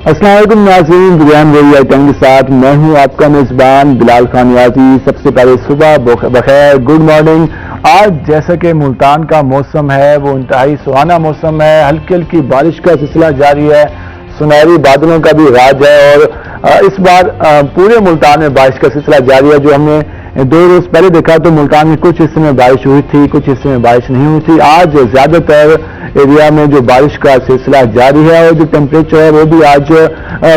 السلام علیکم ناظرین، پروگرام ریڈیو ٹائم کے ساتھ میں ہوں آپ کا میزبان بلال خان نیازی۔ سب سے پہلے صبح بخیر، گڈ مارننگ۔ آج جیسا کہ ملتان کا موسم ہے وہ انتہائی سہانا موسم ہے، ہلکی ہلکی بارش کا سلسلہ جاری ہے، سنہری بادلوں کا بھی راج ہے، اور اس بار پورے ملتان میں بارش کا سلسلہ جاری ہے۔ جو ہم نے 2 روز پہلے دیکھا تو ملتان میں کچھ حصے میں بارش ہوئی تھی، کچھ حصے میں بارش نہیں ہوئی تھی۔ آج زیادہ تر ایریا میں جو بارش کا سلسلہ جاری ہے، اور جو ٹیمپریچر ہے وہ بھی آج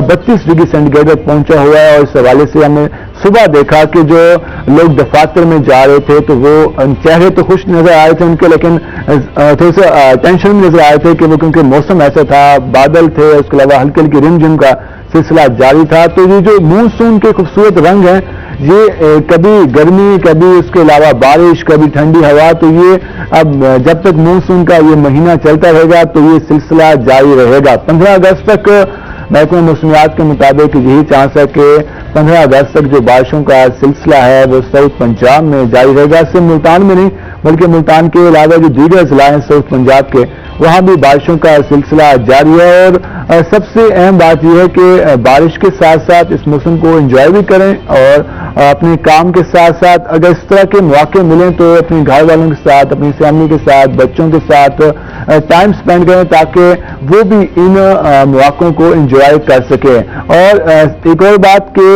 32 ڈگری سینٹی گریڈ تک پہنچا ہوا ہے۔ اور اس حوالے سے ہم نے صبح دیکھا کہ جو لوگ دفاتر میں جا رہے تھے تو وہ چہرے تو خوش نظر آ رہے تھے ان کے، لیکن تھوڑے سے ٹینشن بھی نظر آ رہے تھے کہ وہ کیونکہ موسم ایسا تھا، بادل تھے، اس کے علاوہ ہلکی ہلکی رم جم کا سلسلہ جاری تھا۔ تو یہ جو مونسون کے خوبصورت رنگ ہیں، یہ کبھی گرمی، کبھی اس کے علاوہ بارش، کبھی ٹھنڈی ہوا، تو یہ اب جب تک مونسون کا یہ مہینہ چلتا رہے گا تو یہ سلسلہ جاری رہے گا۔ 15 اگست تک محکمہ موسمیات کے مطابق یہی چانس ہے کہ 15 اگست تک جو بارشوں کا سلسلہ ہے وہ ساؤتھ پنجاب میں جاری رہے گا۔ صرف ملتان میں نہیں بلکہ ملتان کے علاوہ جو دیگر اضلاع ہیں ساؤتھ پنجاب کے، وہاں بھی بارشوں کا سلسلہ جاری ہے۔ اور سب سے اہم بات یہ ہے کہ بارش کے ساتھ ساتھ اس موسم کو انجوائے بھی کریں، اور اپنے کام کے ساتھ ساتھ اگر اس طرح کے مواقع ملیں تو اپنے گھر والوں کے ساتھ، اپنی فیملی کے ساتھ، بچوں کے ساتھ ٹائم سپینڈ کریں تاکہ وہ بھی ان مواقعوں کو انجوائے کر سکیں۔ اور ایک اور بات کہ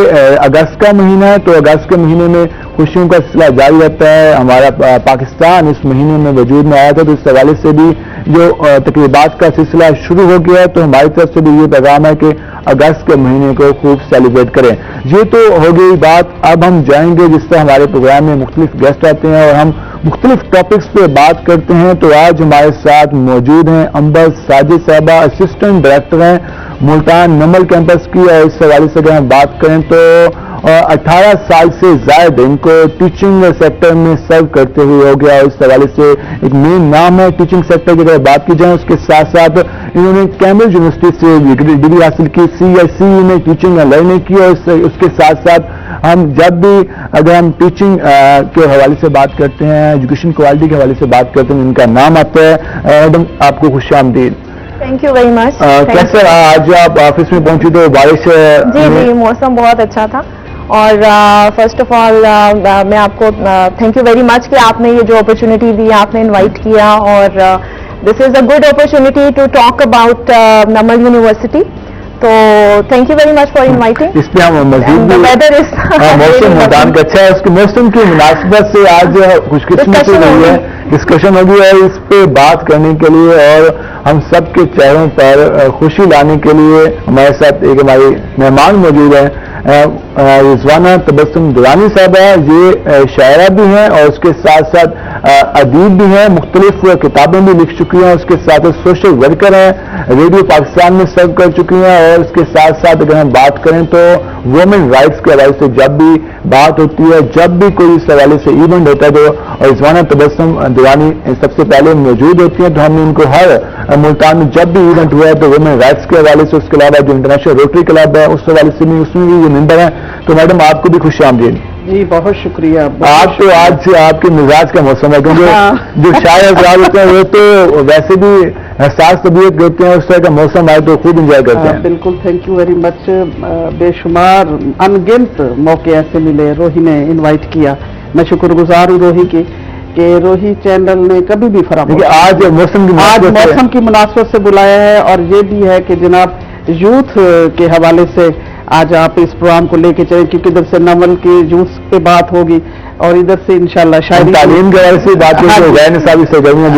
اگست کا مہینہ ہے تو اگست کے مہینے میں خوشیوں کا سلسلہ جاری رہتا ہے۔ ہمارا پاکستان اس مہینے میں وجود میں آیا تھا، تو اس حوالے سے بھی جو تقریبات کا سلسلہ شروع ہو گیا ہے، تو ہماری طرف سے بھی یہ پیغام ہے کہ اگست کے مہینے کو خوب سیلیبریٹ کریں۔ یہ تو ہو گئی بات، اب ہم جائیں گے جس طرح ہمارے پروگرام میں مختلف گیسٹ آتے ہیں اور ہم مختلف ٹاپکس پہ بات کرتے ہیں۔ تو آج ہمارے ساتھ موجود ہیں امبر ساجد صاحبہ، اسسٹنٹ ڈائریکٹر ہیں ملتان نمل کیمپس کی، اور اس حوالے سے اگر ہم بات کریں تو 18 سال سے زائد ان کو ٹیچنگ سیکٹر میں سرو کرتے ہوئے ہو گیا، اور اس حوالے سے ایک مین نام ہے ٹیچنگ سیکٹر کی۔ اگر بات کی جائے اس کے ساتھ ساتھ انہوں نے کیمبرج یونیورسٹی سے ڈگری حاصل کی، CSE میں ٹیچنگ اور لرننگ کی، اور اس کے ساتھ ساتھ ہم جب بھی اگر ہم ٹیچنگ کے حوالے سے بات کرتے ہیں، ایجوکیشن کوالٹی کے حوالے سے بات کرتے ہیں، ان کا نام آتا ہے۔ میڈم آپ کو خوش آمدید۔ تھینک یو ویری مچ۔ کیسے آج آپ آفس میں پہنچی تو بارش؟ جی موسم بہت اچھا تھا، اور فرسٹ آف آل میں آپ کو تھینک یو ویری مچ کہ آپ نے یہ جو اپرچونٹی دی، آپ نے انوائٹ کیا، اور this is a good opportunity to talk about NUML University, تو thank you very much for inviting. اس پہ ہم مزید موسم ملتان کا اچھا ہے، اس کے موسم کی مناسبت سے آج خوش قسمتی رہی ہے، ڈسکشن ہوگی ہے اس پہ بات کرنے کے لیے، اور ہم سب کے چہروں پر خوشی لانے کے لیے ہمارے ساتھ ایک ہماری مہمان موجود ہیں، رضوانہ تبسم درانی صاحبہ۔ یہ شاعرہ بھی ہیں اور اس کے ساتھ ساتھ ادیب بھی ہیں، مختلف کتابیں بھی لکھ چکی ہیں، اس کے ساتھ سوشل ورکر ہیں، ریڈیو پاکستان میں سرو کر چکی ہیں، اور اس کے ساتھ ساتھ اگر ہم بات کریں تو وومن رائٹس کے حوالے سے جب بھی بات ہوتی ہے، جب بھی کوئی اس حوالے سے ایونٹ ہوتا ہے تو رضوانہ تبسم درانی سب سے پہلے موجود ہوتی ہیں۔ تو ہم نے ان کو ہر ملتان میں جب بھی ایونٹ ہوا ہے تو وومن رائٹس کے حوالے سے، اس کے علاوہ جو انٹرنیشنل روٹری کلب ہے اس حوالے سے بھی، اس میں بھی یہ ممبر ہیں۔ تو میڈم آپ کو بھی خوش آمدید۔ جی بہت شکریہ۔ آج تو آج سے آپ کے مزاج کا موسم ہے، کیونکہ جو شاعر حضرات ہوتے ہیں وہ تو ویسے بھی حساس طبیعت ہوتے ہیں، اس طرح کا موسم آئے تو خوب انجوائے کرتے ہیں۔ بالکل، تھینک یو ویری مچ۔ بے شمار انگنت موقع ایسے ملے، روہی نے انوائٹ کیا، میں شکر گزار ہوں روہی کی کہ روہی چینل نے کبھی بھی فراموش آج موسم کی مناسبت سے بلایا ہے، اور یہ بھی ہے کہ جناب یوتھ کے حوالے سے آج آپ اس پروگرام کو لے کے چلیں، کیونکہ ادھر سے نمل کی یوتھ پہ بات ہوگی اور ادھر سے انشاءاللہ شاید تعلیم کے حوالے سے بات غیر نصابی سرگرمیاں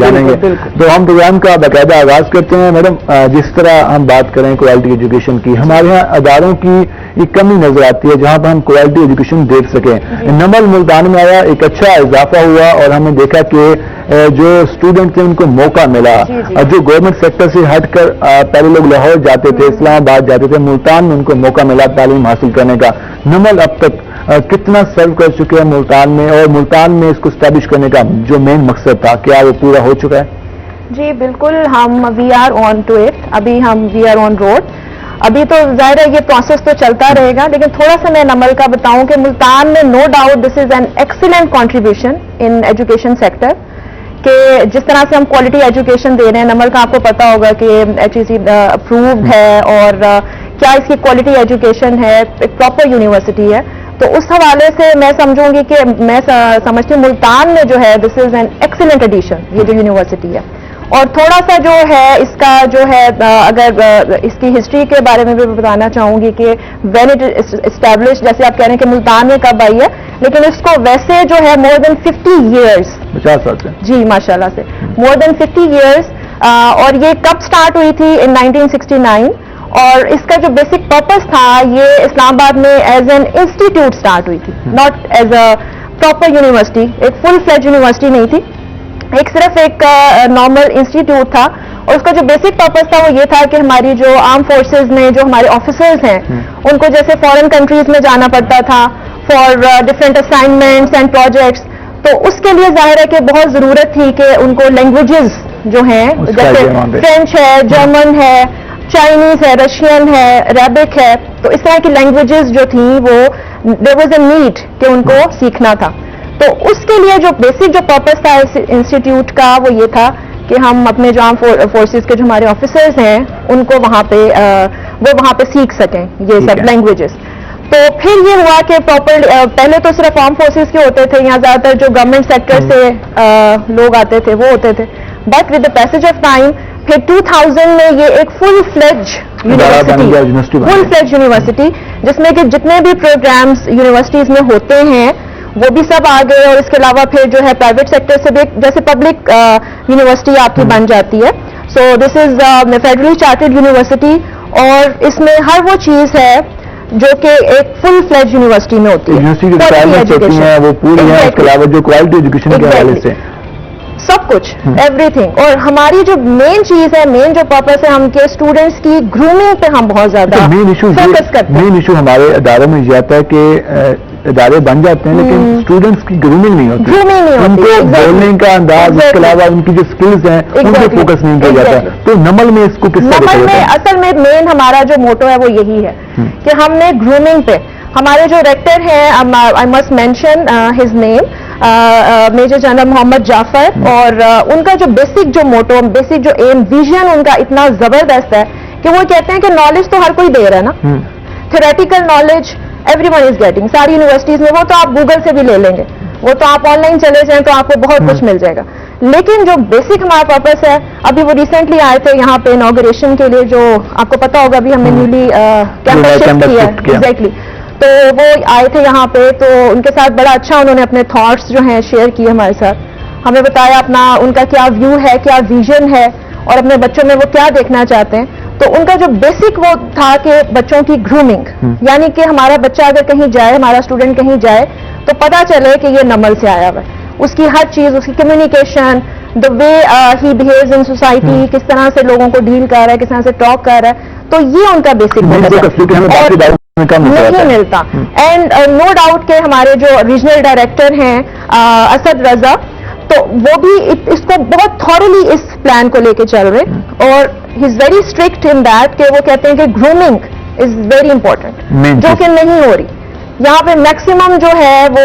جانیں گے۔ تو ہم پروگرام کا باقاعدہ آغاز کرتے ہیں۔ میڈم جس طرح ہم بات کریں کوالٹی ایجوکیشن کی، ہمارے یہاں اداروں کی ایک کمی نظر آتی ہے جہاں پر ہم کوالٹی ایجوکیشن دیکھ سکیں۔ نمل ملتان میں آیا، ایک اچھا اضافہ ہوا، اور ہم نے دیکھا کہ جو اسٹوڈنٹ تھے ان کو موقع ملا، جو گورنمنٹ سیکٹر سے ہٹ کر پہلے لوگ لاہور جاتے تھے، اسلام آباد جاتے تھے، ملتان میں ان کو موقع ملا تعلیم حاصل کرنے کا۔ نمل اب تک کتنا سرو کر چکے ہیں ملتان میں، اور ملتان میں اس کو اسٹیبلش کرنے کا جو مین مقصد تھا کیا وہ پورا ہو چکا ہے؟ جی بالکل، ہم we are on to it, ابھی ہم وی آر آن روڈ، ابھی تو ظاہر ہے یہ پروسیس تو چلتا رہے گا، لیکن تھوڑا سا میں نمل کا بتاؤں کہ ملتان میں no doubt this is an excellent contribution in education sector, کہ جس طرح سے ہم کوالٹی ایجوکیشن دے رہے ہیں, نمل کا آپ کو پتا ہوگا کہ HEC اپرووڈ ہے, اور کیا اس کی کوالٹی ایجوکیشن ہے, ایک پراپر یونیورسٹی ہے. تو اس حوالے سے میں سمجھوں گی کہ میں سمجھتی ہوں ملتان میں جو ہے this is an excellent edition, یہ جو یونیورسٹی ہے. اور تھوڑا سا جو ہے اس کا جو ہے اگر اس کی ہسٹری کے بارے میں بھی بتانا چاہوں گی کہ وین اٹ اسٹیبلش, جیسے آپ کہہ رہے ہیں کہ ملتان میں کب آئی ہے, لیکن اس کو ویسے جو ہے مور دین 50 ایئرس, 50 سال سے, جی ماشاء اللہ سے مور دین 50 ایئرس. اور یہ کب سٹارٹ ہوئی تھی؟ ان 1969. اور اس کا جو بیسک پرپز تھا, یہ اسلام آباد میں ایز این انسٹیٹیوٹ سٹارٹ ہوئی تھی, not as a proper university. ایک فل فلیج یونیورسٹی نہیں تھی, ایک صرف ایک نارمل انسٹیٹیوٹ تھا. اور اس کا جو بیسک پرپز تھا وہ یہ تھا کہ ہماری جو آرم فورسز میں جو ہمارے آفیسرز ہیں ان کو جیسے فارن کنٹریز میں جانا پڑتا تھا for different assignments and projects, تو اس کے لیے ظاہر ہے کہ بہت ضرورت تھی کہ ان کو لینگویجز جو ہیں جیسے فرینچ ہے, جرمن ہے, چائنیز ہے, رشین ہے, عربک ہے, تو اس طرح کی لینگویجز جو تھیں وہ دیر واز اے نیڈ کہ ان کو سیکھنا تھا. تو اس کے لیے جو بیسک جو پرپز تھا اس انسٹیٹیوٹ کا وہ یہ تھا کہ ہم اپنے جو آرم فورسز کے جو ہمارے آفیسرز ہیں ان کو وہاں پہ سیکھ سکیں یہ سب لینگویجز. تو پھر یہ ہوا کہ پراپر پہلے تو صرف آرم فورسز کے ہوتے تھے, یہاں زیادہ تر جو گورنمنٹ سیکٹر سے لوگ آتے تھے وہ ہوتے تھے. But with the passage of time پھر 2000 میں یہ ایک فل فلیج یونیورسٹی جس میں کہ جتنے بھی پروگرامز یونیورسٹیز میں ہوتے ہیں وہ بھی سب آ گئے, اور اس کے علاوہ پھر جو ہے پرائیویٹ سیکٹر سے بھی جیسے پبلک یونیورسٹی آپ کی بن جاتی ہے. سو دس از فیڈرلی چارٹرڈ یونیورسٹی, اور اس میں ہر وہ چیز ہے جو کہ ایک فل فلیج یونیورسٹی میں ہوتی ہے, وہ پوری ہے, اس کے علاوہ جو کوالٹی ایجوکیشن کے حوالے سے سب کچھ ایوری تھنگ. اور ہماری جو مین چیز ہے, مین جو پرپز ہے ہم کے اسٹوڈینٹس کی گرومنگ پہ ہم بہت زیادہ فوکس کرتے ہیں. مین ایشو ہمارے اداروں میں یہ آتا ہے کہ ادارے بن جاتے ہیں لیکن اسٹوڈینٹس کی گرومنگ نہیں ہوتی, ان کو بولنے کا انداز, اس کے علاوہ ان کی جو اسکلز ہیں ان پہ فوکس نہیں کیا جاتا. تو نمل میں اس کو کس طرح نمل میں اصل میں مین ہمارا جو موٹو ہے وہ یہی ہے کہ ہم نے گرومنگ پہ, ہمارے جو ریکٹر ہیں I must mention his name Major General Muhammad Jafar, اور ان کا جو بیسک جو موٹو, بیسک جو ایم, ویژن ان کا اتنا زبردست ہے کہ وہ کہتے ہیں کہ نالج تو ہر کوئی دے رہا ہے نا, theoretical knowledge every one is getting. ساری یونیورسٹیز میں وہ تو آپ گوگل سے بھی لے لیں گے, وہ تو آپ آن لائن چلے جائیں تو آپ کو بہت کچھ مل جائے گا. لیکن جو بیسک ہمارا پرپز ہے, ابھی وہ ریسنٹلی آئے تھے یہاں پہ انوگریشن کے لیے, جو آپ کو پتا ہوگا ابھی ہم نے نیولی کیمپس شفٹ کیا ہے, ایگزیکٹلی. تو وہ آئے تھے یہاں پہ, تو ان کے ساتھ بڑا اچھا انہوں نے اپنے تھاٹس جو ہیں شیئر کیے ہمارے ساتھ, ہمیں بتایا اپنا ان کا کیا ویو ہے, کیا ویژن ہے, اور اپنے بچوں میں وہ کیا دیکھنا چاہتے ہیں. تو ان کا جو بیسک وہ تھا کہ بچوں کی گرومنگ, یعنی کہ ہمارا بچہ اگر کہیں جائے, ہمارا اسٹوڈنٹ کہیں جائے تو پتا چلے کہ یہ نمل سے آیا ہوا ہے, اس کی ہر چیز, اس کی communication, the way he behaves in society, کس طرح سے لوگوں کو ڈیل کر رہا ہے, کس طرح سے ٹاک کر رہا ہے. تو یہ ان کا بیسک نہیں ملتا. اینڈ نو ڈاؤٹ کہ ہمارے جو ریجنل ڈائریکٹر ہیں اسد رضا, تو وہ بھی اس کو بہت تھورلی اس پلان کو لے کے چل رہے, اور he is very strict in that کہ وہ کہتے ہیں کہ گرومنگ از ویری امپورٹنٹ, جو کہ نہیں ہو رہی. یہاں پہ میکسیمم جو ہے وہ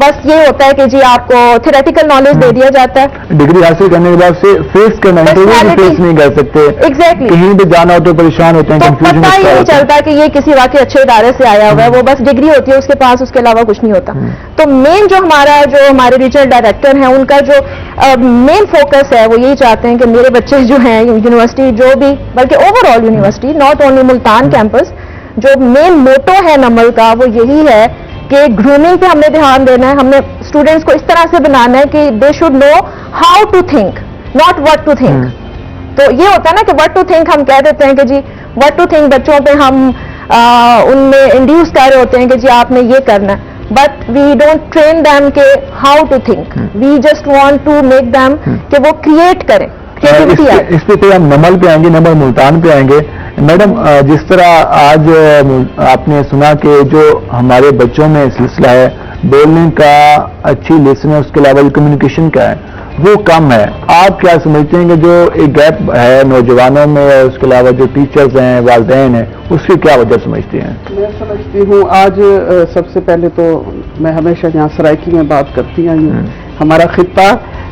بس یہ ہوتا ہے کہ جی آپ کو تھیوریٹیکل نالج دے دیا جاتا ہے, ڈگری حاصل کرنے کے بعد سے فیس کرنا فیس نہیں کر سکتے, ایگزیکٹلی کہیں پہ جانا ہو تو پریشان ہوتے ہیں, تو پتہ ہی نہیں چلتا کہ یہ کسی واقعی اچھے ادارے سے آیا ہوا ہے, وہ بس ڈگری ہوتی ہے اس کے پاس, اس کے علاوہ کچھ نہیں ہوتا. تو مین جو ہمارے ریجنل ڈائریکٹر ہیں ان کا جو مین فوکس ہے وہ یہی چاہتے ہیں کہ میرے بچے جو ہیں یونیورسٹی جو بھی, بلکہ overall university, not only Multan campus, جو مین موٹو ہے نمل کا وہ یہی ہے کہ گرومنگ پہ ہم نے دھیان دینا ہے. ہم نے اسٹوڈینٹس کو اس طرح سے بنانا ہے کہ they should know how to think, not what to think. تو یہ ہوتا ہے نا کہ وٹ ٹو تھنک ہم کہہ دیتے ہیں کہ جی وٹ ٹو تھنک بچوں پہ ہم ان میں انڈیوس کر رہے ہوتے ہیں کہ جی آپ نے یہ کرنا ہے, but we don't train them کہ how to think, we just want to make them کہ وہ کریٹ کریں. اس پہ ہم نمل پہ آئیں گے, نمل ملتان پہ آئیں گے. میڈم, جس طرح آج آپ نے سنا کہ جو ہمارے بچوں میں سلسلہ ہے بولنے کا, اچھی لسن ہے, اس کے علاوہ کمیونیکیشن کا ہے وہ کم ہے, آپ کیا سمجھتے ہیں کہ جو ایک گیپ ہے نوجوانوں میں, اور اس کے علاوہ جو ٹیچرز ہیں, والدین ہیں, اس کی کیا وجہ سمجھتی ہیں؟ میں سمجھتی ہوں آج سب سے پہلے تو میں ہمیشہ یہاں سرائکی میں بات کرتی ہوں, ہمارا خطہ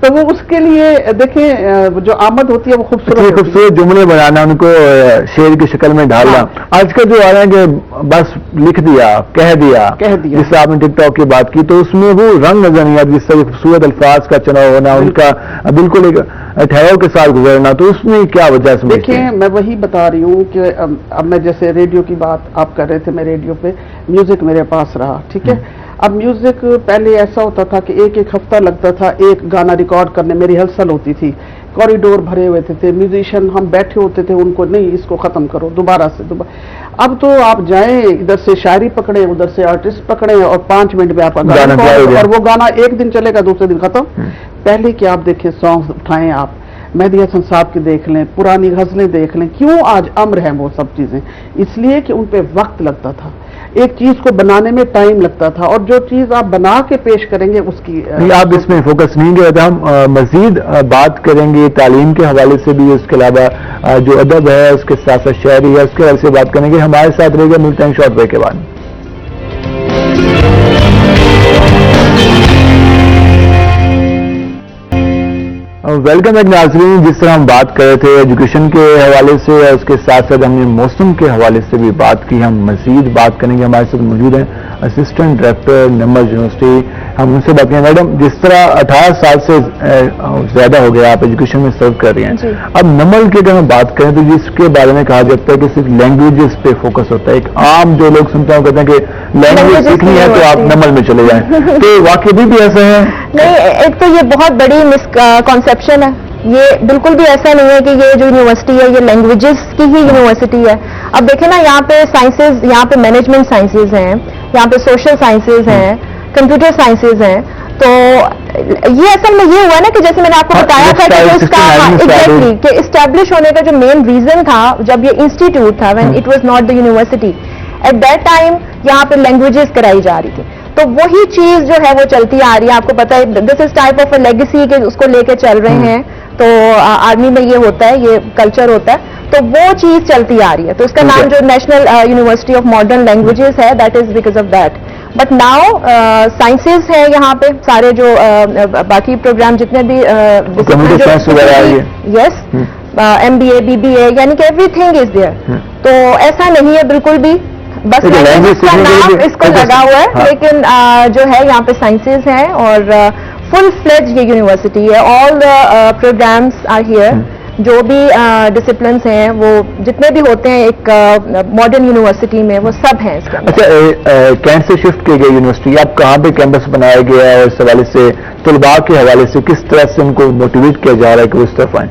تو وہ اس کے لیے دیکھیں جو آمد ہوتی ہے وہ خوبصورت جملے بنانا، ان کو شعر کی شکل میں ڈالنا. آج کل جو آ رہا ہے کہ بس لکھ دیا کہہ دیا جس سے آپ نے ٹک ٹاک کی بات کی، تو اس میں وہ رنگ نظر نہیں آتا جس سے خوبصورت الفاظ کا چناؤ ہونا، ان کا بالکل ایک ٹھہراؤ کے ساتھ گزرنا، تو اس میں کیا وجہ سمجھتے ہیں؟ دیکھیں میں وہی بتا رہی ہوں کہ اب میں جیسے ریڈیو کی بات آپ کر رہے تھے، میں ریڈیو پہ میوزک میرے پاس رہا، ٹھیک ہے. اب میوزک پہلے ایسا ہوتا تھا کہ ایک ہفتہ لگتا تھا ایک گانا ریکارڈ کرنے میں، ریہرسل ہوتی تھی، کوریڈور بھرے ہوئے تھے، میوزیشین ہم بیٹھے ہوتے تھے، ان کو نہیں اس کو ختم کرو دوبارہ سے دوبارہ. اب تو آپ جائیں ادھر سے شاعری پکڑیں ادھر سے آرٹسٹ پکڑیں اور 5 منٹ میں آپ کا گانا، اور وہ گانا ایک دن چلے گا دوسرے دن ختم. پہلے کہ آپ دیکھیں سانگ اٹھائیں، آپ مہدی حسن صاحب کی دیکھ لیں، پرانی غزلیں دیکھ لیں، کیوں آج امر ہیں وہ سب چیزیں؟ اس لیے کہ ان پہ وقت لگتا تھا، ایک چیز کو بنانے میں ٹائم لگتا تھا، اور جو چیز آپ بنا کے پیش کریں گے اس کی آپ اس میں فوکس نہیں دے رہے. ہم مزید بات کریں گے تعلیم کے حوالے سے بھی، اس کے علاوہ جو ادب ہے اس کے ساتھ ساتھ شاعری ہے اس کے حوالے سے بات کریں گے. ہمارے ساتھ رہے گا، ملتے ہیں شارٹ بریک کے بعد. ویلکم ایک ناظرین، جس طرح ہم بات کر رہے تھے ایجوکیشن کے حوالے سے، اس کے ساتھ ساتھ ہم نے موسم کے حوالے سے بھی بات کی. ہم مزید بات کریں گے. ہمارے ساتھ موجود ہیں اسسٹنٹ ڈائریکٹر نمل یونیورسٹی. ہم ان سے بات کریں. میڈم، جس طرح 18 سال سے زیادہ ہو گیا آپ ایجوکیشن میں سرو کر رہی ہیں، اب نمل کی اگر ہم بات کریں تو جس کے بارے میں کہا جاتا ہے کہ صرف لینگویجز پہ فوکس ہوتا ہے. ایک عام جو لوگ سنتے ہیں وہ کہتے ہیں کہ لینگویج سیکھنی ہے تو آپ نمل میں چلے جائیں، تو واقعی بھی ایسا ہے؟ نہیں، ایک تو یہ بہت بڑی مسکنسیپشن ہے. یہ بالکل بھی ایسا نہیں ہے کہ یہ جو یونیورسٹی ہے یہ لینگویجز کی ہی یونیورسٹی ہے. اب دیکھیں نا، یہاں پہ سائنسز، یہاں پہ مینجمنٹ سائنسز ہیں، یہاں پہ سوشل سائنسز ہیں، کمپیوٹر سائنسز ہیں. تو یہ اصل میں یہ ہوا نا کہ جیسے میں نے آپ کو بتایا تھا کہ اس کا ایگزیکٹلی کہ اسٹیبلش ہونے کا جو مین ریزن تھا جب یہ انسٹیٹیوٹ تھا، when it was not the university, at that time یہاں پہ لینگویجز کرائی جا رہی تھی. تو وہی چیز جو ہے وہ چلتی آ رہی ہے. آپ کو پتا ہے this is type of a legacy کہ اس کو لے کے چل رہے ہیں. تو آرمی میں یہ ہوتا ہے، یہ کلچر ہوتا ہے، تو وہ چیز چلتی آ رہی ہے. تو اس کا نام جو National University of Modern Languages ہے، that is because of that. But now sciences ہے یہاں پہ، سارے جو باقی پروگرام جتنے بھی یس MBA BBA یعنی کہ ایوری تھنگ از دیئر. تو ایسا نہیں ہے بالکل بھی، بس اس کا نام اس کو لگا ہوا ہے، لیکن جو ہے یہاں پہ سائنسز ہیں اور فل فلیج یہ یونیورسٹی ہے. آل دا پروگرامس آر ہیئر. جو بھی ڈسپلنس ہیں وہ جتنے بھی ہوتے ہیں ایک ماڈرن یونیورسٹی میں وہ سب ہیں اس کے اندر. اچھا، کینٹ سے شفٹ کی گئی یونیورسٹی، اب کہاں پہ کیمپس بنایا گیا ہے؟ اس حوالے سے طلباء کے حوالے سے کس طرح سے ان کو موٹیویٹ کیا جا رہا ہے کہ وہ اس طرف آئیں؟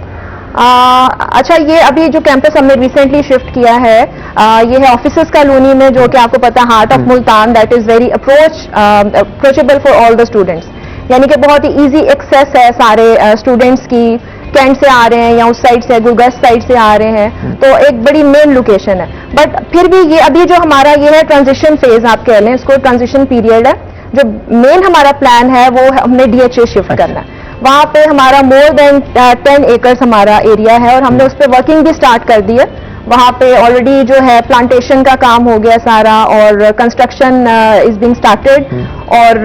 اچھا، یہ ابھی جو کیمپس ہم نے ریسنٹلی شفٹ کیا ہے یہ ہے آفیسرز کالونی میں، جو کہ آپ کو پتا heart of Multan. That is very approachable for all the students, یعنی کہ بہت ہی ایزی ایکسیس ہے سارے اسٹوڈنٹس کی. کینٹ سے آ رہے ہیں یا اس سائڈ سے گلگشت سائڈ سے آ رہے ہیں، تو ایک بڑی مین لوکیشن ہے. بٹ پھر بھی یہ ابھی جو ہمارا یہ ہے ٹرانزیشن فیز آپ کہہ لیں اس کو، ٹرانزیشن پیریڈ ہے. جو مین ہمارا پلان ہے وہ ہم نے DHA شفٹ کرنا ہے. وہاں پہ ہمارا مور دین 10 ایکرز ہمارا ایریا ہے اور ہم نے اس پہ ورکنگ بھی سٹارٹ کر دی ہے. وہاں پہ آلریڈی جو ہے پلانٹیشن کا کام ہو گیا سارا اور کنسٹرکشن از بینگ سٹارٹیڈ. اور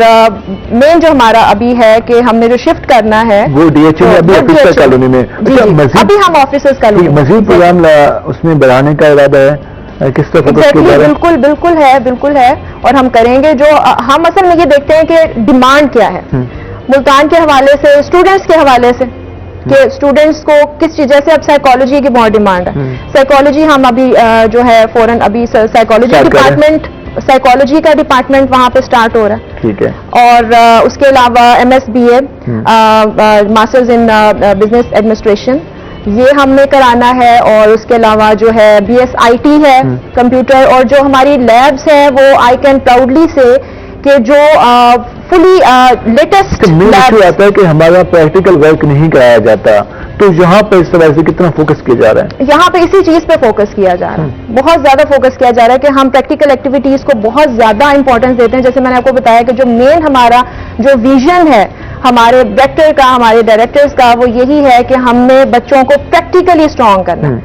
مین جو ہمارا ابھی ہے کہ ہم نے جو شفٹ کرنا ہے وہ DHA آفیسر کالونی میں. ابھی ہم آفیسرز کالونی مزید پروگرام اس میں بڑھانے کا ارادہ ہے، کس طرح؟ بالکل ہے اور ہم کریں گے. جو ہم اصل میں یہ دیکھتے ہیں کہ ڈیمانڈ کیا ہے ملتان کے حوالے سے، اسٹوڈنٹس کے حوالے سے، کہ اسٹوڈنٹس کو کس چیز، جیسے اب سائیکالوجی کی بہت ڈیمانڈ ہے. سائیکالوجی ہم ابھی جو ہے فوراً ابھی سائیکالوجی کا ڈپارٹمنٹ وہاں پہ سٹارٹ ہو رہا ہے. ٹھیک ہے. اور اس کے علاوہ MSBA masters in business administration یہ ہم نے کرانا ہے. اور اس کے علاوہ جو ہے BS IT ہے کمپیوٹر. اور جو ہماری لیبس ہیں وہ آئی کین پراؤڈلی سے کہ جو فلی لیٹسٹ آتا ہے کہ ہمارا پریکٹیکل ورک نہیں کرایا جاتا، تو یہاں پہ اس طرح سے کتنا فوکس کیا جا رہا ہے؟ یہاں پہ اسی چیز پہ فوکس کیا جا رہا ہے، بہت زیادہ فوکس کیا جا رہا ہے کہ ہم پریکٹیکل ایکٹیویٹیز کو بہت زیادہ امپورٹنس دیتے ہیں. جیسے میں نے آپ کو بتایا کہ جو مین ہمارا جو ویژن ہے ہمارے ڈائریکٹر کا، ہمارے ڈائریکٹرز کا، وہ یہی ہے کہ ہم نے بچوں کو پریکٹیکلی اسٹرانگ کرنا ہے.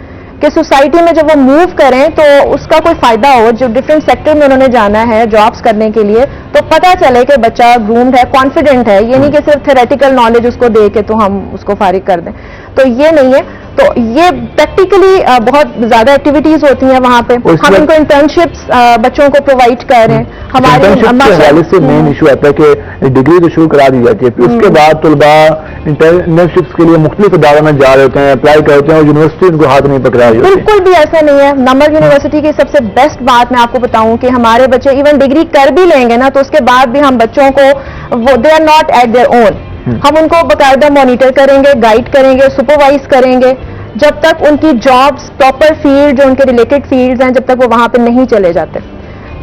کہ سوسائٹی میں جب وہ موو کریں تو اس کا کوئی فائدہ ہو. جو ڈفرینٹ سیکٹر میں انہوں نے جانا ہے جابس کرنے کے لیے, تو پتہ چلے کہ بچہ گرومڈ ہے, کانفیڈنٹ ہے. یہ نہیں کہ صرف تھیوریٹیکل نالج اس کو دے کے تو ہم اس کو فارغ کر دیں, تو یہ نہیں ہے. تو یہ پریکٹیکلی بہت زیادہ ایکٹیویٹیز ہوتی ہیں وہاں پہ. ہم ان کو انٹرنشپس بچوں کو پرووائڈ کر رہے ہیں. ہمارے حوالے سے مین ایشو آتا ہے کہ ڈگری تو شروع کرا دی جاتی ہے, پھر اس کے بعد طلباء انٹرنشپس کے لیے مختلف اداروں میں جا رہے ہوتے ہیں, اپلائی کرتے ہیں, اور یونیورسٹی ان کو ہاتھ نہیں پکڑا رہی ہوتی. بالکل بھی ایسا نہیں ہے. نمبر یونیورسٹی کی سب سے بیسٹ بات میں آپ کو بتاؤں کہ ہمارے بچے ایون ڈگری کر بھی لیں گے نا, تو اس کے بعد بھی ہم بچوں کو they are not at their own. ہم ان کو باقاعدہ مانیٹر کریں گے, گائیڈ کریں گے, سپروائز کریں گے, جب تک ان کی جابس پراپر فیلڈ جو ان کے ریلیٹڈ فیلڈز ہیں جب تک وہ وہاں پہ نہیں چلے جاتے,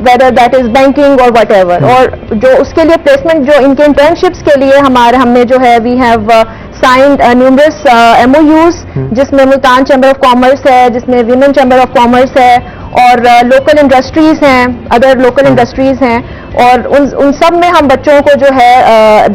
ویدر دیٹ از بینکنگ اور وٹ ایور. اور جو اس کے لیے پلیسمنٹ جو ان کے انٹرنشپس کے لیے ہم نے جو ہے we have signed numerous MOUs, جس میں ملتان چیمبر آف کامرس ہے, جس میں ویمن چیمبر آف کامرس ہے, اور لوکل انڈسٹریز ہیں, ادر لوکل انڈسٹریز ہیں, اور ان سب میں ہم بچوں کو جو ہے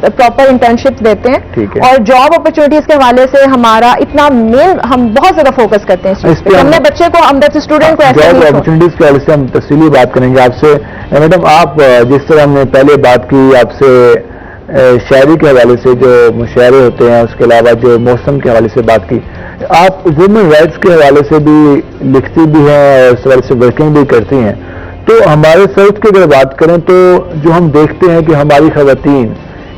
پراپر انٹرنشپ دیتے ہیں. اور جاب اپرچونیٹیز کے حوالے سے ہمارا اتنا مین ہم بہت زیادہ فوکس کرتے ہیں اس پہ. ہم نے بچے کو ہم اسٹوڈنٹ کو ایسے جاب اپرچونیٹیز کے حوالے سے ہم تفصیلی بات کریں گے آپ سے. میڈم, آپ جس طرح ہم نے پہلے بات کی آپ سے شاعری کے حوالے سے, جو مشاعرے ہوتے ہیں, اس کے علاوہ جو موسم کے حوالے سے بات کی, آپ ویمن رائٹس کے حوالے سے بھی لکھتی بھی ہیں اور اس حوالے سے ورکنگ بھی کرتی ہیں. تو ہمارے سرچ کی اگر بات کریں تو جو ہم دیکھتے ہیں کہ ہماری خواتین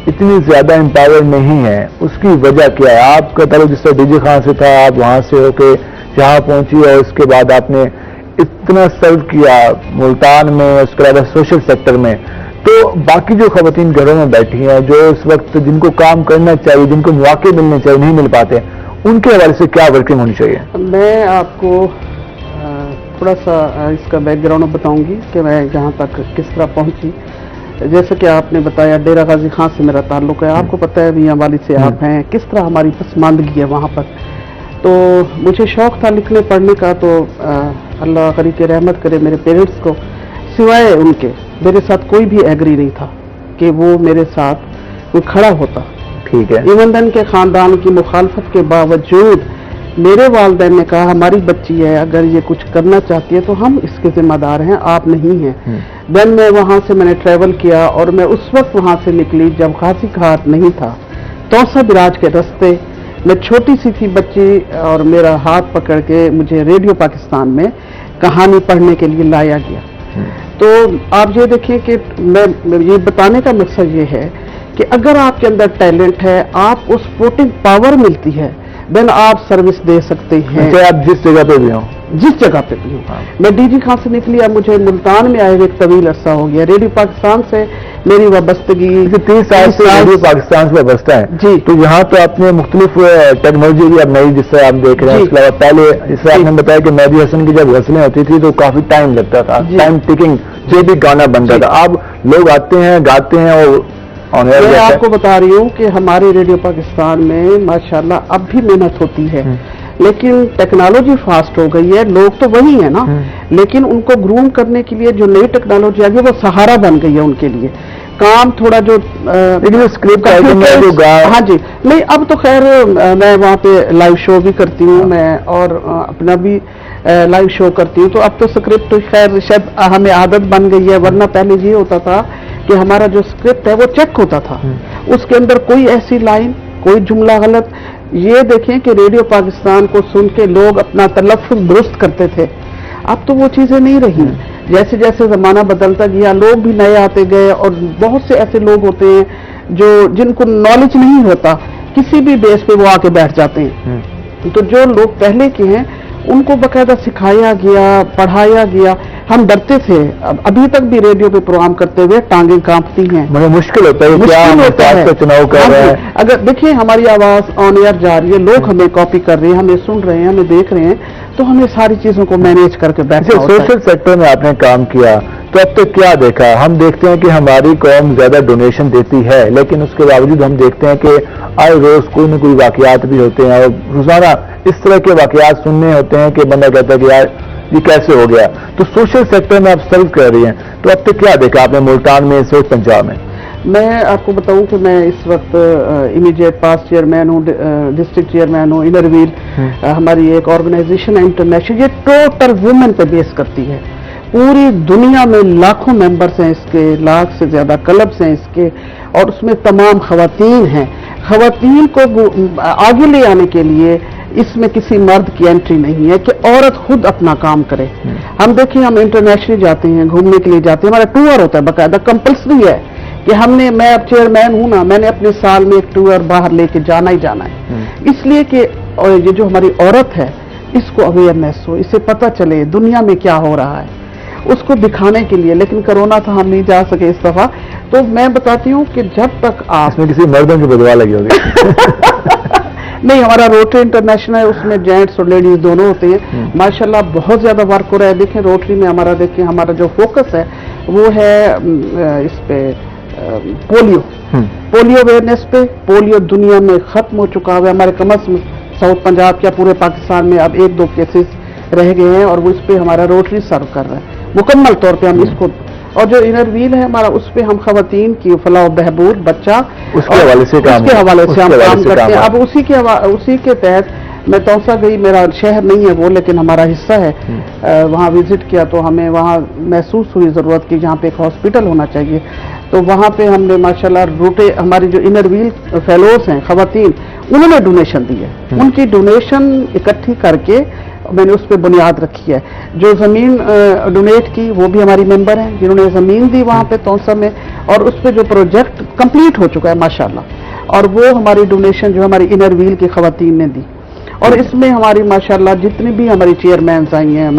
اتنی زیادہ امپاور نہیں ہیں, اس کی وجہ کیا ہے؟ آپ کا تعلق جس طرح ڈیجی خان سے تھا, آپ وہاں سے ہو کے جہاں پہنچی, اور اس کے بعد آپ نے اتنا سرو کیا ملتان میں, اس کے علاوہ سوشل سیکٹر میں, تو باقی جو خواتین گھروں میں بیٹھی ہیں, جو اس وقت جن کو کام کرنا چاہیے, جن کو مواقع ملنے چاہیے, نہیں مل پاتے, ان کے حوالے سے کیا ورکنگ ہونی چاہیے؟ میں آپ کو تھوڑا سا اس کا بیک گراؤنڈ بتاؤں گی کہ میں جہاں تک کس طرح پہنچی. جیسا کہ آپ نے بتایا ڈیرہ غازی خان سے میرا تعلق ہے, آپ کو پتہ ہے میاں والی سے آپ ہیں, کس طرح ہماری پسماندگی ہے وہاں پر. تو مجھے شوق تھا لکھنے پڑھنے کا, تو اللہ غریب کی رحمت کرے میرے پیرنٹس کو, سوائے ان کے میرے ساتھ کوئی بھی ایگری نہیں تھا کہ وہ میرے ساتھ کوئی کھڑا ہوتا. ٹھیک ہے. ایون دن کے خاندان کی مخالفت کے باوجود میرے والدین نے کہا ہماری بچی ہے, اگر یہ کچھ کرنا چاہتی ہے تو ہم اس کے ذمہ دار ہیں, آپ نہیں ہیں. دن میں وہاں سے میں نے ٹریول کیا, اور میں اس وقت وہاں سے نکلی جب غازی گھاٹ نہیں تھا, توسا براج کے رستے. میں چھوٹی سی تھی بچی, اور میرا ہاتھ پکڑ کے مجھے ریڈیو پاکستان میں کہانی پڑھنے کے لیے لایا گیا. تو آپ یہ دیکھیں کہ میں یہ بتانے کا مقصد یہ ہے کہ اگر آپ کے اندر ٹیلنٹ ہے, آپ اس ووٹنگ پاور ملتی ہے, دین آپ سروس دے سکتے ہیں, آپ جس جگہ پہ بھی ہوں. جس جگہ پہ بھی ہوں. میں ڈی جی خان سے نکلی, اب مجھے ملتان میں آئے ہوئے ایک طویل عرصہ ہو گیا. ریڈیو پاکستان سے میری وابستگی 30 سال سے ریڈیو پاکستان سے وابستہ ہے. جی. تو یہاں تو آپ نے مختلف ٹیکنالوجی بھی اب نئی جس طرح آپ دیکھ رہے ہیں, اس کے علاوہ پہلے جس طرح آپ نے بتایا کہ مہدی حسن کی جب غزلیں ہوتی تھی تو کافی ٹائم لگتا تھا, ٹائم ٹیکنگ, جو بھی گانا بنتا تھا. اب لوگ آتے ہیں, گاتے ہیں, اور میں آپ کو بتا رہی ہوں کہ ہمارے ریڈیو پاکستان میں ماشاءاللہ اب بھی محنت ہوتی ہے, لیکن ٹیکنالوجی فاسٹ ہو گئی ہے. لوگ تو وہی ہیں نا, لیکن ان کو گروم کرنے کے لیے جو نئی ٹیکنالوجی آ گئی وہ سہارا بن گئی ہے ان کے لیے. کام تھوڑا جو ہاں جی نہیں, اب تو خیر میں وہاں پہ لائیو شو بھی کرتی ہوں میں, اور اپنا بھی لائیو شو کرتی ہوں. تو اب تو اسکرپٹ خیر شاید ہمیں عادت بن گئی ہے, ورنہ پہلے یہ ہوتا تھا کہ ہمارا جو اسکرپٹ ہے وہ چیک ہوتا تھا, اس کے اندر کوئی ایسی لائن, کوئی جملہ غلط. یہ دیکھیں کہ ریڈیو پاکستان کو سن کے لوگ اپنا تلفظ درست کرتے تھے, اب تو وہ چیزیں نہیں رہی. جیسے جیسے زمانہ بدلتا گیا لوگ بھی نئے آتے گئے, اور بہت سے ایسے لوگ ہوتے ہیں جن کو نالج نہیں ہوتا, کسی بھی بیس پہ وہ آ کے بیٹھ جاتے ہیں. تو جو لوگ پہلے کے ہیں ان کو باقاعدہ سکھایا گیا, پڑھایا گیا. ہم ڈرتے تھے, ابھی تک بھی ریڈیو پہ پروگرام کرتے ہوئے ٹانگیں کانپتی ہیں, مشکل ہوتا ہے چناؤ کر رہے ہیں. اگر دیکھیں ہماری آواز آن ایئر جا رہی ہے, لوگ ہمیں کاپی کر رہے ہیں, ہمیں سن رہے ہیں, ہمیں دیکھ رہے ہیں, تو ہمیں ساری چیزوں کو مینیج کر کے بیٹھنا ہوتا ہے. سوشل سیکٹر میں آپ نے کام کیا, تو اب تک کیا دیکھا؟ ہم دیکھتے ہیں کہ ہماری قوم زیادہ ڈونیشن دیتی ہے, لیکن اس کے باوجود ہم دیکھتے ہیں کہ آئے روز کوئی نہ کوئی واقعات بھی ہوتے ہیں, اور روزانہ اس طرح کے واقعات سننے ہوتے ہیں کہ بندہ کہتا ہے کہ یار یہ کیسے ہو گیا. تو سوشل سیکٹر میں آپ سرو کر رہی ہیں, تو اب تک کیا دیکھا آپ نے ملتان میں, سوچ پنجاب میں؟ میں آپ کو بتاؤں کہ میں اس وقت امیڈیٹ پاس چیئرمین ہوں، ڈسٹرکٹ چیئرمین ہوں انر ویل، ہماری ایک آرگنائزیشن ہے انٹرنیشنل، یہ ٹوٹل وومن پہ بیس کرتی ہے. پوری دنیا میں لاکھوں ممبرس ہیں اس کے، لاکھ سے زیادہ کلبس ہیں اس کے، اور اس میں تمام خواتین ہیں. خواتین کو آگے لے آنے کے لیے اس میں کسی مرد کی انٹری نہیں ہے کہ عورت خود اپنا کام کرے. ہم دیکھیں، ہم انٹرنیشنل جاتے ہیں، گھومنے کے لیے جاتے ہیں، ہمارا ٹور ہوتا ہے باقاعدہ، کمپلسری ہے کہ میں اب چیئرمین ہوں نا، میں نے اپنے سال میں ایک ٹور باہر لے کے جانا ہی جانا ہے. اس لیے کہ یہ جو ہماری عورت ہے اس کو اویئرنیس ہو، اسے پتہ چلے دنیا میں کیا ہو رہا ہے، اس کو دکھانے کے لیے. لیکن کرونا تھا، ہم نہیں جا سکے اس دفعہ. تو میں بتاتی ہوں کہ جب تک آپ اس میں کسی مردوں کی بدوا لگی ہوگی. نہیں، ہمارا روٹری انٹرنیشنل ہے، اس میں جینٹس اور لیڈیز دونوں ہوتے ہیں. ماشاءاللہ بہت زیادہ ورک ہو رہا ہے. دیکھیں روٹری میں ہمارا جو فوکس ہے وہ ہے اس پہ پولیو اویئرنیس پہ. پولیو دنیا میں ختم ہو چکا ہے. ہمارے کم از کم ساؤتھ پنجاب کیا پورے پاکستان میں اب 1-2 کیسز رہ گئے ہیں، اور وہ اس پہ ہمارا روٹری سرو کر رہا ہے مکمل طور پہ. ہم اس کو، اور جو انر ویل ہے ہمارا، اس پہ ہم خواتین کی فلاح و بہبود، بچہ، اس کے حوالے سے ہم کام کرتے ہیں. اب اسی کے تحت میں توسا گئی، میرا شہر نہیں ہے وہ لیکن ہمارا حصہ ہے، وہاں وزٹ کیا تو ہمیں وہاں محسوس ہوئی ضرورت کی جہاں پہ ایک ہاسپٹل ہونا چاہیے. تو وہاں پہ ہم نے ماشاءاللہ ہماری جو انر ویل فیلوز ہیں خواتین، انہوں نے ڈونیشن دی ہے. ان کی ڈونیشن اکٹھی کر کے میں نے اس پہ بنیاد رکھی ہے. جو زمین ڈونیٹ کی وہ بھی ہماری ممبر ہیں جنہوں نے زمین دی وہاں پہ تونسا میں، اور اس پہ جو پروجیکٹ کمپلیٹ ہو چکا ہے ماشاءاللہ، اور وہ ہماری ڈونیشن جو ہماری انر ویل کی خواتین نے دی. اور اس میں ہماری ماشاءاللہ جتنی بھی ہماری چیئرمینز آئی ہیں،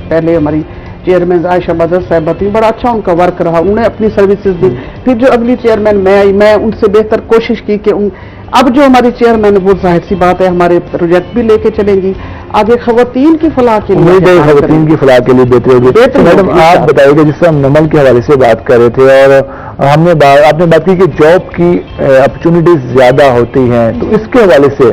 پہلے ہماری چیئرمین عائشہ بدر صاحبہ تھی، بڑا اچھا ان کا ورک رہا، انہوں نے اپنی سروسز دی. پھر جو اگلی چیئرمین میں آئی، میں ان سے بہتر کوشش کی کہ اب جو ہماری چیئرمین وہ ظاہر سی بات ہے ہمارے پروجیکٹ بھی لے کے چلیں گی آگے خواتین کی فلاح کے لیے. خواتین کی فلاح کے لیے بہتر ہوگی. میڈم آپ بتائیے کہ جس سے ہم نمل کے حوالے سے بات کر رہے تھے، اور آپ نے بات کی کہ جاب کی اپرچونیٹیز زیادہ ہوتی ہیں، تو اس کے حوالے سے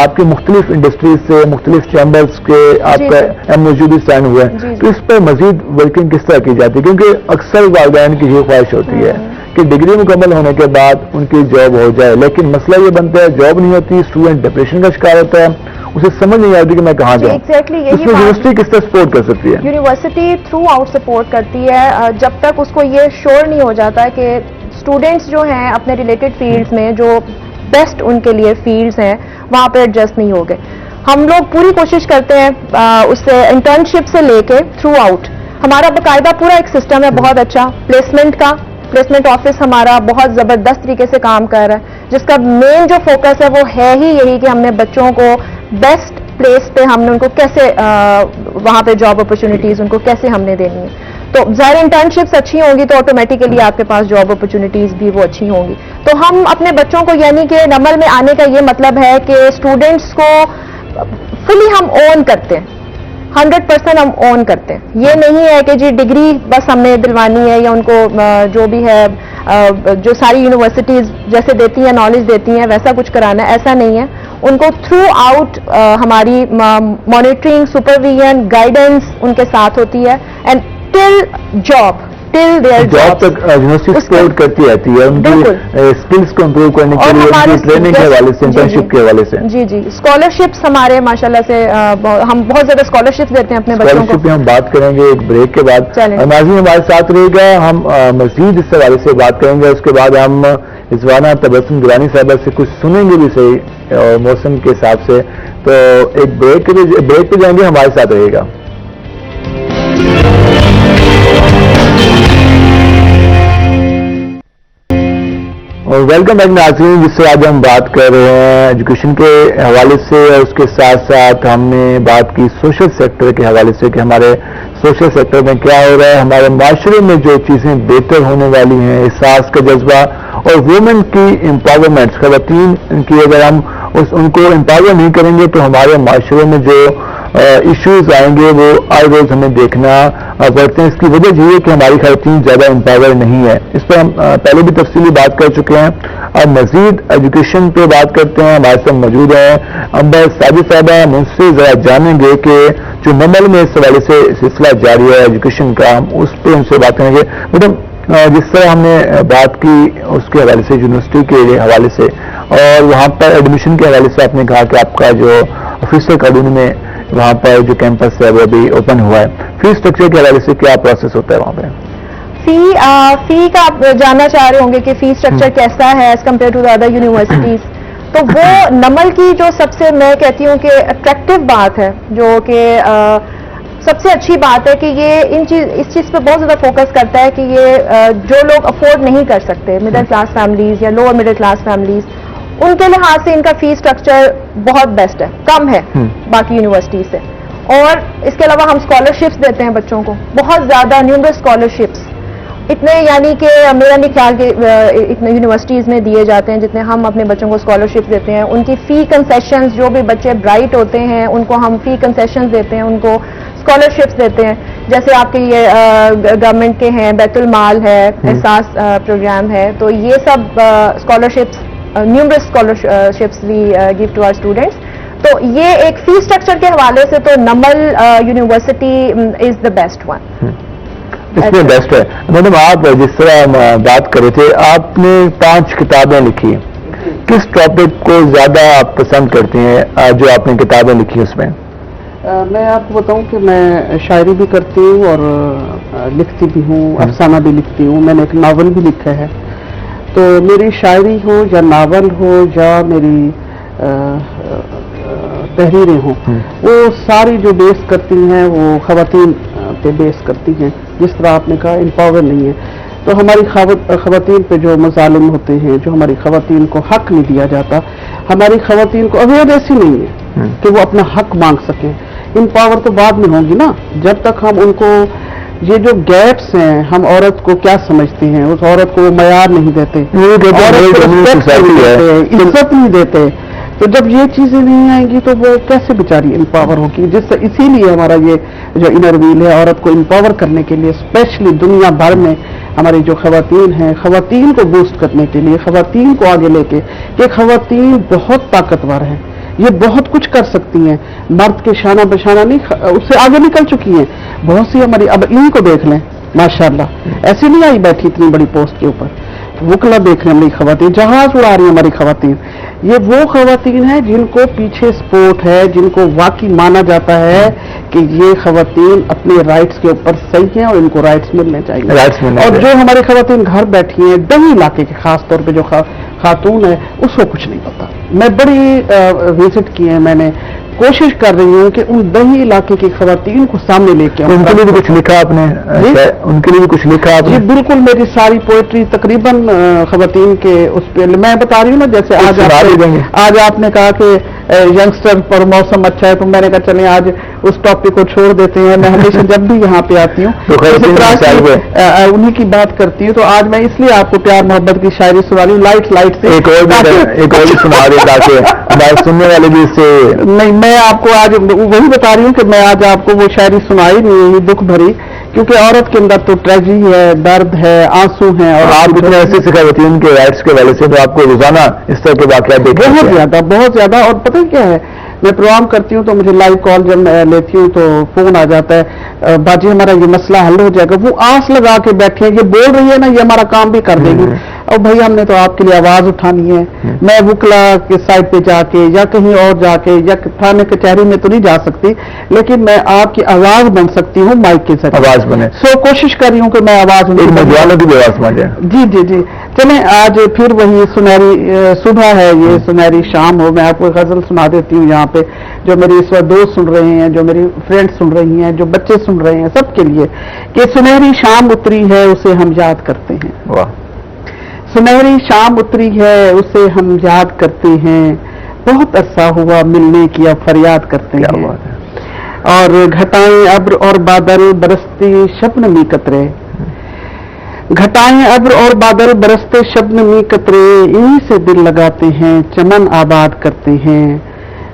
آپ کی مختلف انڈسٹریز سے، مختلف چیمبرز کے آپ کا موجودی اسٹینڈ ہوا ہے، تو اس پر مزید ورکنگ کس طرح کی جاتی ہے؟ کیونکہ اکثر والدین کی یہ خواہش ہوتی ہے کہ ڈگری مکمل ہونے کے بعد ان کی جاب ہو جائے، لیکن مسئلہ یہ بنتا ہے جاب نہیں ہوتی، اسٹوڈنٹ ڈپریشن کا شکار ہوتا ہے، اسے سمجھ نہیں آتی کہ میں کہاں جاؤں. اس میں یونیورسٹی کس طرح سپورٹ کر سکتی ہے؟ یونیورسٹی تھرو آؤٹ سپورٹ کرتی ہے جب تک اس کو یہ شور نہیں ہو جاتا کہ اسٹوڈینٹس جو ہیں اپنے ریلیٹڈ فیلڈز میں جو بیسٹ ان کے لیے فیلڈز ہیں وہاں پہ ایڈجسٹ نہیں ہو گئے. ہم لوگ پوری کوشش کرتے ہیں اس سے انٹرنشپ سے لے کے تھرو آؤٹ. ہمارا باقاعدہ پورا ایک سسٹم ہے بہت اچھا پلیسمنٹ کا. پلیسمنٹ آفس ہمارا بہت زبردست طریقے سے کام کر رہا ہے، جس کا مین جو فوکس ہے وہ ہے ہی یہی کہ ہم نے بچوں کو بیسٹ پلیس پہ ہم نے ان کو کیسے وہاں پہ جاب اپرچونیٹیز ان کو کیسے ہم نے دینی ہے. تو ظاہر انٹرنشپس اچھی ہوں گی تو آٹومیٹیکلی آپ کے پاس جاب اپرچونیٹیز بھی وہ اچھی ہوں گی. تو ہم اپنے بچوں کو، یعنی کہ نمل میں آنے کا یہ مطلب ہے کہ اسٹوڈینٹس کو فلی ہم اون کرتے ہیں، 100% ہم اون کرتے ہیں. یہ نہیں ہے کہ جی ڈگری بس ہم نے دلوانی ہے یا ان کو جو بھی ہے جو ساری یونیورسٹیز جیسے دیتی ہیں نالج دیتی ہیں ویسا کچھ کرانا ہے، ایسا نہیں ہے. ان کو تھرو آؤٹ ہماری مانیٹرنگ، سپرویژن، گائیڈنس ان کے ساتھ ہوتی ہے، اینڈ ٹل جاب تک یونیورسٹی سپورٹ کرتی رہتی ہے ان کی اسکلس کو امپروو کرنے کے لیے، ان کی ٹریننگ کے حوالے سے، انٹرنشپ کے حوالے سے. جی اسکالرشپس ہمارے ماشاءاللہ سے ہم بہت زیادہ اسکالرشپ دیتے ہیں اپنے بچوں کو. اسکالرشپ پہ ہم بات کریں گے ایک بریک کے بعد. ناظرین ہمارے ساتھ رہے گا، ہم مزید اس حوالے سے بات کریں گے. اس کے بعد ہم رضوانہ تبسم گیلانی صاحبہ سے کچھ سنیں گے بھی صحیح اور موسم کے حساب سے. تو ایک بریک پہ جائیں گے، ہمارے ساتھ رہے گا. اور ویلکم بیک ناظرین، جس سے آج ہم بات کر رہے ہیں ایجوکیشن کے حوالے سے، اور اس کے ساتھ ساتھ ہم نے بات کی سوشل سیکٹر کے حوالے سے کہ ہمارے سوشل سیکٹر میں کیا ہو رہا ہے، ہمارے معاشرے میں جو چیزیں بہتر ہونے والی ہیں، احساس کا جذبہ اور وومن کی امپاورمنٹ، خواتین کی اگر ہم ان کو امپاور نہیں کریں گے تو ہمارے معاشرے میں جو ایشوز آئیں گے وہ آئے روز ہمیں دیکھنا پڑتے ہیں. اس کی وجہ یہ ہے کہ ہماری خواتین زیادہ امپاور نہیں ہے. اس پر ہم پہلے بھی تفصیلی بات کر چکے ہیں. اب مزید ایجوکیشن پہ بات کرتے ہیں. ہمارے ساتھ موجود ہیں امبر ساجد صاحبہ. ہم ان سے ذرا جانیں گے کہ جو نمل میں اس حوالے سے سلسلہ جاری ہے ایجوکیشن کا، ہم اس پہ ان سے بات کریں گے. میڈم جس طرح ہم نے بات کی اس کے حوالے سے یونیورسٹی کے حوالے سے اور وہاں پر ایڈمیشن کے حوالے سے آپ نے کہا کہ آپ کا جو آفیسر کالونی میں وہاں پر جو کیمپس ہے وہ ابھی اوپن ہوا ہے، فی اسٹرکچر کے حوالے سے کیا پروسیس ہوتا ہے وہاں پہ؟ فی کا آپ جاننا چاہ رہے ہوں گے کہ فی اسٹرکچر کیسا ہے as compared to other universities. تو وہ نمل کی جو سب سے میں کہتی ہوں کہ اٹریکٹیو بات ہے، جو کہ سب سے اچھی بات ہے کہ یہ اس چیز پہ بہت زیادہ فوکس کرتا ہے کہ یہ جو لوگ افورڈ نہیں کر سکتے، مڈل کلاس فیملیز یا لوور مڈل کلاس فیملیز، ان کے لحاظ سے ان کا فی اسٹرکچر بہت بیسٹ ہے، کم ہے باقی یونیورسٹیز سے. اور اس کے علاوہ ہم اسکالرشپس دیتے ہیں بچوں کو، بہت زیادہ نیومرس اسکالرشپس، اتنے یعنی کہ میرا نہیں خیال کہ اتنے یونیورسٹیز میں دیے جاتے ہیں جتنے ہم اپنے بچوں کو اسکالرشپ دیتے ہیں. ان کی فی کنسیشنز، جو بھی بچے برائٹ ہوتے ہیں ان کو ہم فی کنسیشنز دیتے ہیں، ان کو اسکالرشپس دیتے ہیں. جیسے آپ کے یہ گورنمنٹ کے ہیں، بیت المال ہے، احساس پروگرام ہے، تو یہ سب scholarships, numerous scholarships we give to our students. تو یہ ایک فی اسٹرکچر کے حوالے سے تو NUML University is the best one. اس میں بیسٹ ہے. میڈم آپ جس طرح بات کر رہے تھے، آپ نے 5 کتابیں لکھی، کس ٹاپک کو زیادہ آپ پسند کرتے ہیں جو آپ نے کتابیں لکھی اس میں؟ میں آپ کو بتاؤں کہ میں شاعری بھی کرتی ہوں اور لکھتی بھی ہوں، افسانہ بھی لکھتی ہوں. میں نے ایک ناول بھی لکھا ہے. تو میری شاعری ہو یا ناول ہو یا میری تحریریں ہوں، وہ ساری جو بیس کرتی ہیں وہ خواتین پہ بیس کرتی ہیں. جس طرح آپ نے کہا امپاور نہیں ہے، تو ہماری خواتین پہ جو مظالم ہوتے ہیں، جو ہماری خواتین کو حق نہیں دیا جاتا، ہماری خواتین کو اویئرنیس ہی نہیں ہے کہ وہ اپنا حق مانگ سکیں. امپاور تو بعد میں ہوگی نا، جب تک ہم ان کو یہ جو گیپس ہیں، ہم عورت کو کیا سمجھتے ہیں، اس عورت کو وہ معیار نہیں دیتے، عزت نہیں دیتے. تو جب یہ چیزیں نہیں آئیں گی تو وہ کیسے بیچاری امپاور ہوگی؟ اسی لیے ہمارا یہ جو انر ویل ہے، عورت کو امپاور کرنے کے لیے، اسپیشلی دنیا بھر میں ہماری جو خواتین ہیں، خواتین کو بوسٹ کرنے کے لیے، خواتین کو آگے لے کے، کہ خواتین بہت طاقتور ہیں، یہ بہت کچھ کر سکتی ہیں، مرد کے شانہ بشانہ نہیں، اس سے آگے نکل چکی ہیں. بہت سی ہماری، اب ان کو دیکھ لیں، ماشاءاللہ ایسے نہیں آئی بیٹھی اتنی بڑی پوسٹ کے اوپر. وکلا دیکھ رہے ہیں ہماری خواتین، جہاز اڑا رہی ہیں ہماری خواتین. یہ وہ خواتین ہیں جن کو پیچھے سپورٹ ہے، جن کو واقعی مانا جاتا ہے کہ یہ خواتین اپنے رائٹس کے اوپر صحیح ہیں اور ان کو رائٹس ملنے چاہیے. اور جو ہماری خواتین گھر بیٹھی ہیں، دیہی علاقے کے خاص طور پہ جو خاتون ہے، اس کو کچھ نہیں پتا. میں بڑی وزٹ کی ہے، میں نے کوشش کر رہی ہوں کہ ان دیہی علاقے کی خواتین کو سامنے لے کے. ان کے لیے بھی کچھ لکھا آپ نے؟ ان کے لیے بھی کچھ لکھا آپ نے؟ جی بالکل، میری ساری پوئٹری تقریباً خواتین کے اس پہ میں بتا رہی ہوں نا. جیسے آج آپ نے کہا کہ ینگسٹر پر موسم اچھا ہے، تو میں نے کہا چلیں آج اس ٹاپک کو چھوڑ دیتے ہیں. میں ہمیشہ جب بھی یہاں پہ آتی ہوں انہیں کی بات کرتی ہوں. تو آج میں اس لیے آپ کو پیار محبت کی شاعری سنا رہی ہوں، لائٹ سے. ایک اور بھی سنا دیں تاکہ سننے والے بھی اس سے. نہیں، میں آپ کو آج وہی بتا رہی ہوں کہ میں آج آپ کو وہ شاعری سنائی نہیں، دکھ بھری، کیونکہ عورت کے اندر تو ٹریجڈی ہے، درد ہے، آنسو ہیں. اور آپ اتنے ایسے خواتین کے رائٹس کے حوالے سے تو آپ کو روزانہ اس طرح کے واقعات دیکھتے ہیں بہت زیادہ. اور پتہ کیا ہے، میں پروگرام کرتی ہوں تو مجھے لائیو کال جب میں لیتی ہوں تو فون آ جاتا ہے، باجی ہمارا یہ مسئلہ حل ہو جائے گا. وہ آس لگا کے بیٹھے ہیں، یہ بول رہی ہے نا، یہ ہمارا کام بھی کر دے گی. اور بھائی ہم نے تو آپ کے لیے آواز اٹھانی ہے. میں وکلا کے سائٹ پہ جا کے یا کہیں اور جا کے یا تھانے کچہری میں تو نہیں جا سکتی، لیکن میں آپ کی آواز بن سکتی ہوں مائک کے ذریعے. آواز بنے. کوشش کر رہی ہوں کہ میں آواز جی. چلیں آج پھر وہی سنہری صبح ہے، یہ سنہری شام ہو. میں آپ کو غزل سنا دیتی ہوں یہاں پہ، جو میری اس وقت دوست سن رہے ہیں، جو میری فرینڈ سن رہی ہیں، جو بچے سن رہے ہیں، سب کے لیے، کہ سنہری شام اتری ہے اسے ہم یاد کرتے ہیں. واہ. سنہری شام اتری ہے اسے ہم یاد کرتے ہیں، بہت عرصہ ہوا ملنے کی اب فریاد کرتے ہیں. اور گھٹائیں ابر اور بادل برستے شبنمی قطرے، گھٹائیں ابر اور بادل برستے شبنمی قطرے، انہی سے دل لگاتے ہیں، چمن آباد کرتے ہیں.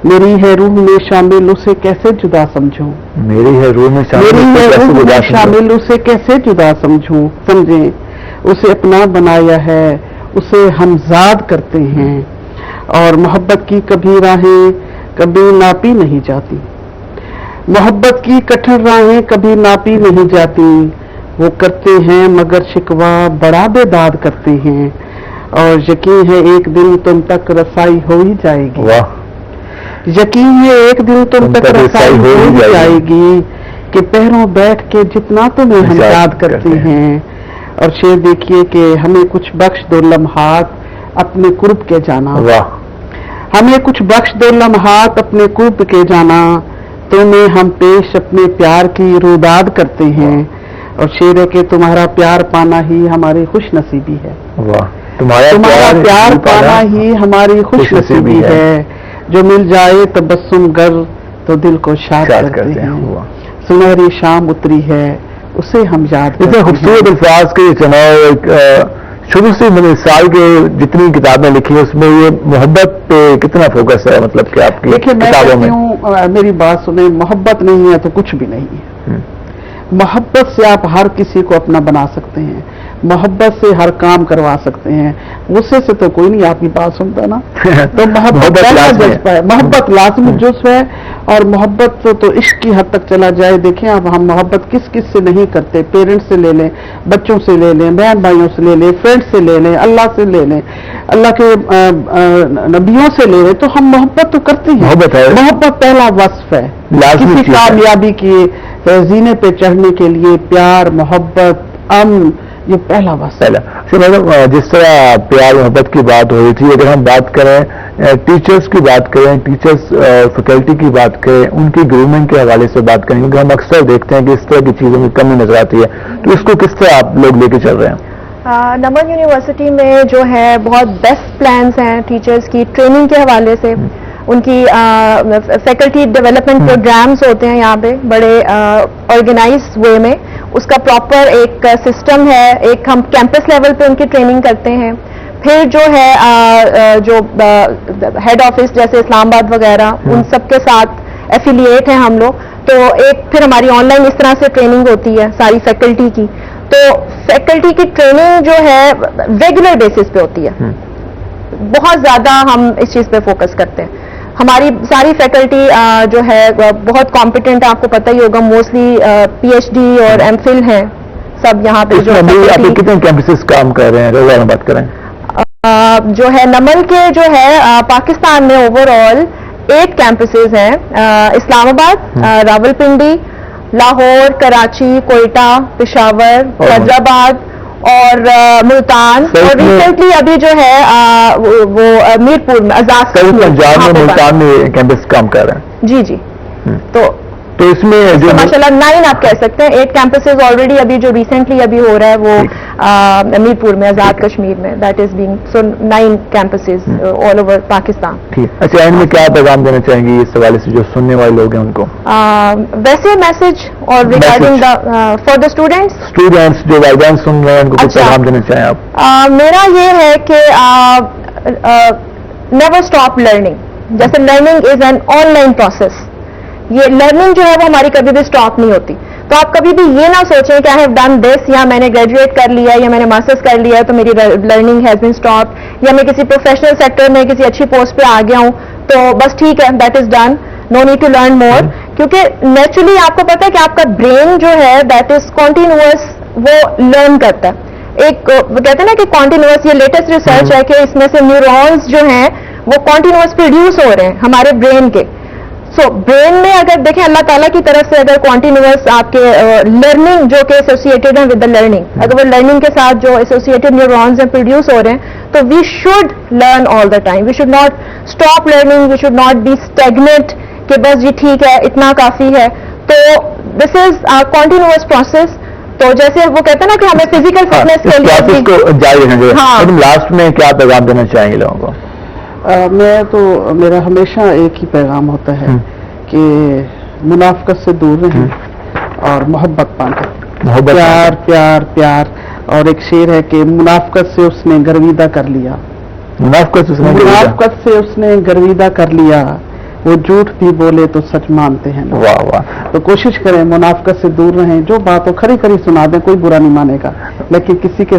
میری ہے روح میں شامل اسے کیسے جدا سمجھوں، میری ہے روح میں شامل اسے کیسے جدا سمجھیں. اسے اپنا بنایا ہے اسے ہم زاد کرتے ہیں. اور محبت کی کبھی راہیں کبھی ناپی نہیں جاتی، محبت کی کٹھن راہیں کبھی ناپی نہیں جاتی. وہ کرتے ہیں مگر شکوہ بڑا بے داد کرتے ہیں، اور یقین ہے ایک دن تم تک رسائی ہو ہی جائے گی، واہ، یقین ہے ایک دن تم تک رسائی ہو ہی جائے گی، کہ پیروں بیٹھ کے جتنا تمہیں ہم یاد کرتے ہیں۔ اور شعر دیکھیے کہ ہمیں کچھ بخش دو لمحات اپنے قرب کے جانا، واہ، ہمیں کچھ بخش دو لمحات اپنے قرب کے جانا، تمہیں ہم پیش اپنے پیار کی روداد کرتے ہیں، اور شعر ہے کہ تمہارا پیار پانا ہی ہماری خوش نصیبی ہے، واہ، تمہارا پیار پانا ہی ہماری خوش نصیبی ہے، جو مل جائے تبسم گر تو دل کو شاد کرتے ہیں، سنہری شام اتری ہے اسے ہم یاد کرتے ہیں۔ اتنے خوبصورت الفاظ کے چناؤ، شروع سے میں نے سال کے جتنی کتابیں لکھی اس میں یہ محبت پہ کتنا فوکس ہے، مطلب کہ آپ کی کتابوں میں؟ میری بات سنیں، محبت نہیں ہے تو کچھ بھی نہیں ہے۔ محبت سے آپ ہر کسی کو اپنا بنا سکتے ہیں، محبت سے ہر کام کروا سکتے ہیں، غصے سے تو کوئی نہیں آپ کی بات سنتا نا، تو محبت پہلا جذبہ ہے، محبت لازمی جزو ہے، اور محبت تو عشق کی حد تک چلا جائے۔ دیکھیں اب ہم محبت کس کس سے نہیں کرتے، پیرنٹس سے لے لیں، بچوں سے لے لیں، بہن بھائیوں سے لے لیں، فرینڈ سے لے لیں، اللہ سے لے لیں، اللہ کے نبیوں سے لے لیں، تو ہم محبت تو کرتے ہیں۔ محبت پہلا وصف ہے کسی کامیابی کی زینے پہ چڑھنے کے لیے، پیار، محبت، امن، یہ پہلا وصف ہے۔ جس طرح پیار محبت کی بات ہو رہی تھی، اگر ہم بات کریں ٹیچرز کی بات کریں، ٹیچرز فیکلٹی کی بات کریں، ان کی گرومنگ کے حوالے سے بات کریں، کیونکہ ہم اکثر دیکھتے ہیں کہ اس طرح کی چیزوں میں کمی نظر آتی ہے، تو اس کو کس طرح آپ لوگ لے کے چل رہے ہیں؟ نمل یونیورسٹی میں جو ہے بہت بیسٹ پلانس ہیں ٹیچرز کی ٹریننگ کے حوالے سے، ان کی فیکلٹی ڈیولپمنٹ پروگرامز ہوتے ہیں یہاں پہ بڑے آرگنائز وے میں، اس کا پراپر ایک سسٹم ہے، ایک ہم کیمپس لیول پہ ان کی ٹریننگ کرتے ہیں، پھر جو ہے جو ہیڈ آفس جیسے اسلام آباد وغیرہ ان سب کے ساتھ ایفیلیٹ ہیں ہم لوگ، تو ایک پھر ہماری آن لائن اس طرح سے ٹریننگ ہوتی ہے ساری فیکلٹی کی، تو فیکلٹی کی ٹریننگ جو ہے ریگولر بیسس پہ ہوتی ہے، بہت زیادہ ہم اس چیز پہ فوکس کرتے ہیں۔ ہماری ساری فیکلٹی جو ہے بہت کمپیٹنٹ ہے، آپ کو پتہ ہی ہوگا، موسٹلی پی ایچ ڈی اور ایم فل ہیں سب یہاں پہ۔ جو کتنے کیمپسز کام کر رہے ہیں روزانہ بات کریں؟ جو ہے نمل کے جو ہے پاکستان میں اوور آل 8 کیمپسز ہیں، اسلام آباد، راول پنڈی، لاہور، کراچی، کوئٹہ، پشاور، حیدرآباد اور ملتان، اور ریسنٹلی ابھی جو ہے وہ میرپور میں آزاد پنجاب میں ملتان میں کیمپس کام کر رہے ہیں۔ جی جی، تو اس میں جو ماشاء اللہ 9 آپ کہہ سکتے ہیں، 8 کیمپسز آلریڈی ابھی جو ریسنٹلی ابھی ہو رہا ہے وہ میرپور میں آزاد کشمیر میں، that is being so 9 campuses all over Pakistan. اچھا، اینڈ میں کیا پیغام دینا چاہیں گی اس حوالے سے جو سننے والے لوگ ہیں ان کو؟ ویسے میسج اور ریگارڈنگ فار دا اسٹوڈینٹس جو والدین سن رہے ہیں ان کو کچھ پیغام دینا چاہیں آپ؟ میرا یہ ہے کہ نیور اسٹاپ لرننگ، جیسے learning is an on line process, یہ لرننگ جو ہے وہ ہماری کبھی بھی اسٹاپ نہیں ہوتی، تو آپ کبھی بھی یہ نہ سوچیں کہ آئی ہیو ڈن دس، یا میں نے گریجویٹ کر لیا یا میں نے ماسٹرز کر لیا تو میری لرننگ ہیز بین اسٹاپ، یا میں کسی پروفیشنل سیکٹر میں کسی اچھی پوسٹ پہ آ گیا ہوں تو بس ٹھیک ہے، that is done, no need to learn more, کیونکہ نیچرلی آپ کو پتا ہے کہ آپ کا برین جو ہے دیٹ از کنٹینیوس، وہ لرن کرتا ہے، ایک وہ کہتے ہیں نا کہ کنٹینیوس، یہ لیٹسٹ ریسرچ ہے کہ اس میں سے نیورونز جو ہیں وہ کنٹینیوس پروڈیوس ہو رہے ہیں ہمارے برین کے، سو برین میں اگر دیکھیں اللہ تعالیٰ کی طرف سے اگر کنٹینیوس آپ کے لرننگ جو کہ ایسوسیٹیڈ ہیں ود دا لرننگ، اگر وہ لرننگ کے ساتھ جو ایسوسیٹیڈ نیورونز ہیں پروڈیوس ہو رہے ہیں، تو we should learn all the time, we should not stop learning, we should not be stagnant کہ بس جی ٹھیک ہے اتنا کافی ہے، تو دس از کنٹینیوس پروسیس۔ تو جیسے وہ کہتے ہیں نا کہ ہمیں فزیکل فٹنس کے لیے جاری رکھنا چاہیے، لیکن لاسٹ میں کیا پیغام دینا چاہیں گے لوگوں کو؟ میرا ہمیشہ ایک ہی پیغام ہوتا ہے کہ منافقت سے دور رہیں اور محبت پائیں، پیار پیار پیار، اور ایک شعر ہے کہ منافقت سے اس نے گرویدہ کر لیا، منافقت سے اس نے گرویدہ کر لیا، وہ جھوٹ بھی بولے تو سچ مانتے ہیں۔ واہ واہ، تو کوشش کریں منافقت سے دور رہیں، جو بات ہو کھری کھری سنا دیں، کوئی برا نہیں مانے گا، لیکن کسی کے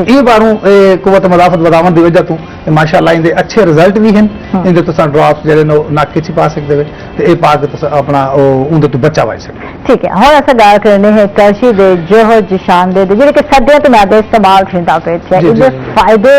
ਇਹ ਬਾਰੋਂ ਕੁਵਤ ਮਦਾਫਤ ਵਧਾਉਣ ਦੀ ਵਜ੍ਹਾ ਤੋਂ ਮਾਸ਼ਾਅੱਲਾ ਇਹਦੇ ਅੱਛੇ ਰਿਜ਼ਲਟ ਵੀ ਹਨ ਇਹਦੇ ਤੁਸੀਂ ਡ੍ਰੌਪਸ ਜਿਹੜੇ ਨੇ ਨਾਕੇ 'ਚ ਪਾ ਸਕਦੇ ਹੋ ਤੇ ਇਹ ਪਾ ਕੇ ਤੁਸੀਂ ਆਪਣਾ ਉਹਦੇ ਤੋਂ ਬਚਾ ਪਾਈ ਸਕਦੇ ਠੀਕ ਹੈ ਹੁਣ ਅਸਾਂ ਗੱਲ ਕਰਨੇ ਹੈ ਕਰਸ਼ੀ ਦੇ ਜੋਹਰ ਜਸ਼ਾਨ ਦੇ ਜਿਹੜੇ ਕਿ ਸਰਦੀਆਂ ਤੋਂ ਮੈਦੇ ਇਸਤੇਮਾਲ ਖਿੰਦਾ ਪਏ ਹੈ ਇਹਦੇ ਫਾਇਦੇ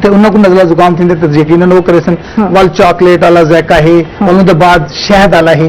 ਤੇ ਉਹਨਾਂ ਨੂੰ ਨਜ਼ਲਾ ਜ਼ੁਕਾਮ ਥਿੰਦੇ ਤੇ ਯਕੀਨਨ ਉਹ ਕਰੇ ਸਨ ਵੱਲ ਚਾਕਲੇਟ ਵਾਲਾ ਜ਼ਾਇਕਾ ਹੈ ਉਹਨਾਂ ਦੇ ਬਾਅਦ ਸ਼ਹਿਦ ਵਾਲਾ ਹੈ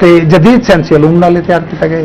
ਤੇ ਜਦੀਦ ਸੈਂਸੀਅਲੂਮ ਨਾਲ ਤਿਆਰ ਕੀਤਾ ਗਿਆ ਹੈ।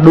2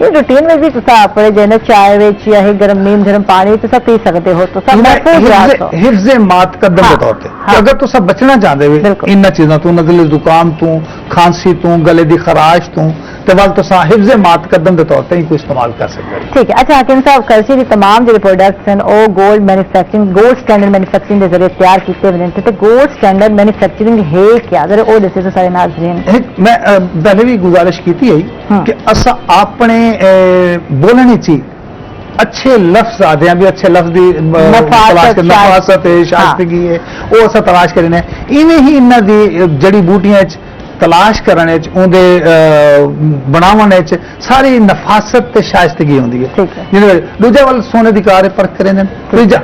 یہ روٹین میں بھی تو اپنے جو ہے نا چائے وچ یا گرم نیم گرم پانی تو پی سکتے ہو تو حفظ ماتقدم کے طور پہ اگر تو بچنا چاہتے ہو ان چیزوں تو نزلے زکام تو کھانسی تو گلے دی خراش تو حفظ ماتقدم کے طور پہ ہی کوئی استعمال کر سکتے ہیں. ٹھیک ہے. اچھا حکیم صاحب کرسی کی تمام جو پروڈکٹس ہیں وہ gold manufacturing gold standard manufacturing کے ذریعے تیار کیتے ہوئے ہیں. گولڈ سٹینڈرڈ مینوفیکچرنگ ہے کیا ذرا وہ دسے تو سارے ناظرین. میں پہلے بھی گزارش کی تھی کہ اصا اپنے بولنے چی اچھے لفظ آتے ہیں بھی اچھے لفظ دی نفاست ہے شائستگی ہے وہ اصا تلاش کرنے ایویں ہی انہاں دی جڑی بوٹیاں تلاش کرنے اندے بناون ساری نفاست تے شائستگی ہوندی ہے. دوجا وال سونے دی کار پرکھ کریں تیجا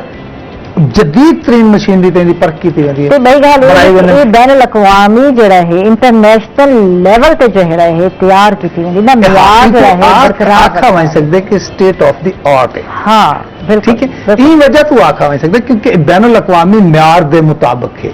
جدید ترین مشین دی تین پرکھ کی ہوندی ہے. یہ بین الاقوامی جڑا ہے انٹرنیشنل لیول تے جو ہے تیار کی ہوندی نا معیار جو ہے برقرار آکھا وہیں سکدے کہ اسٹیٹ آف دی آرٹ ہے. ہاں ٹھیک ہے. یہ وجہ تو آکھا وہیں سکدے کیونکہ بین الاقوامی معیار دے مطابق ہے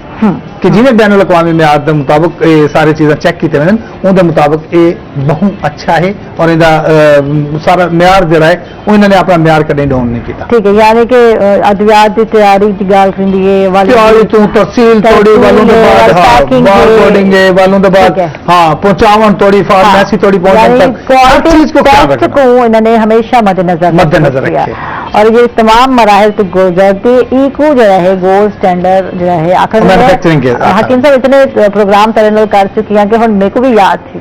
کہ جی بین الاقوامی معیار دے مطابق ساری چیزیں چیک کیتے ہوئے ان دے مطابق یہ بہت اچھا ہے اور ان سارا معیار جڑا ہے وہ انہوں نے اپنا معیار کدی ڈاؤن نہیں کیتا. ٹھیک ہے. یعنی کہ ادویات کی تیاری کی گل کرنی ہے تیاری تو تفصیل توڑی والوں دے بعد بار کوڈنگ والوں دے بعد ہاں پہنچاون توڑی فارمیسی توڑی پہنچن تک ہر چیز کو خیال رکھنا کو انہوں نے ہمیشہ مد نظر رکھے اور یہ تمام مراحل تو گزرتے ایکو جو ہے گولڈ سٹینڈرڈ جو ہے آخر حکیم صاحب اتنے پروگرام ترنل کر چکی ہیں کہ ہوں میرے کو بھی یاد تھی.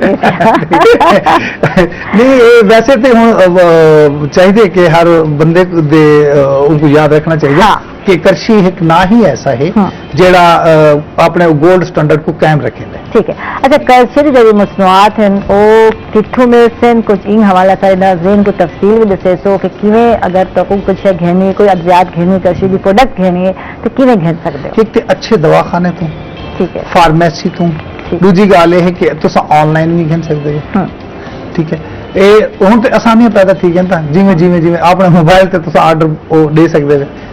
نہیں ویسے تو ہوں چاہیے کہ ہر بندے ان کو یاد رکھنا چاہیے کہ کرشی ایک نہ ہی ایسا ہے جڑا اپنے گولڈ سٹینڈرڈ کو قائم رکھے. ٹھیک ہے. اچھا کرشی کی جو مصنوعات ہیں وہ کتوں مل سے کچھ ان حوالہ سارے ناظرین کو تفصیل بھی دسے سو کہ کیویں اگر تو کچھ ہے گھنی کوئی ادویات گھنی کرشی کی پروڈکٹ گھنی ہے تو کیویں گھن سکتے ہو. ایک تو اچھے دواخانے تو ٹھیک ہے فارمیسی تو دوجی گل یہ ہے کہ تسا آن لائن بھی گھن سکتے ہو. ٹھیک ہے. یہ ہوں تو آسانیاں پیدا تھی گئی جیویں جیویں جیویں اپنے موبائل سے تصا آرڈر دے سکتے ہیں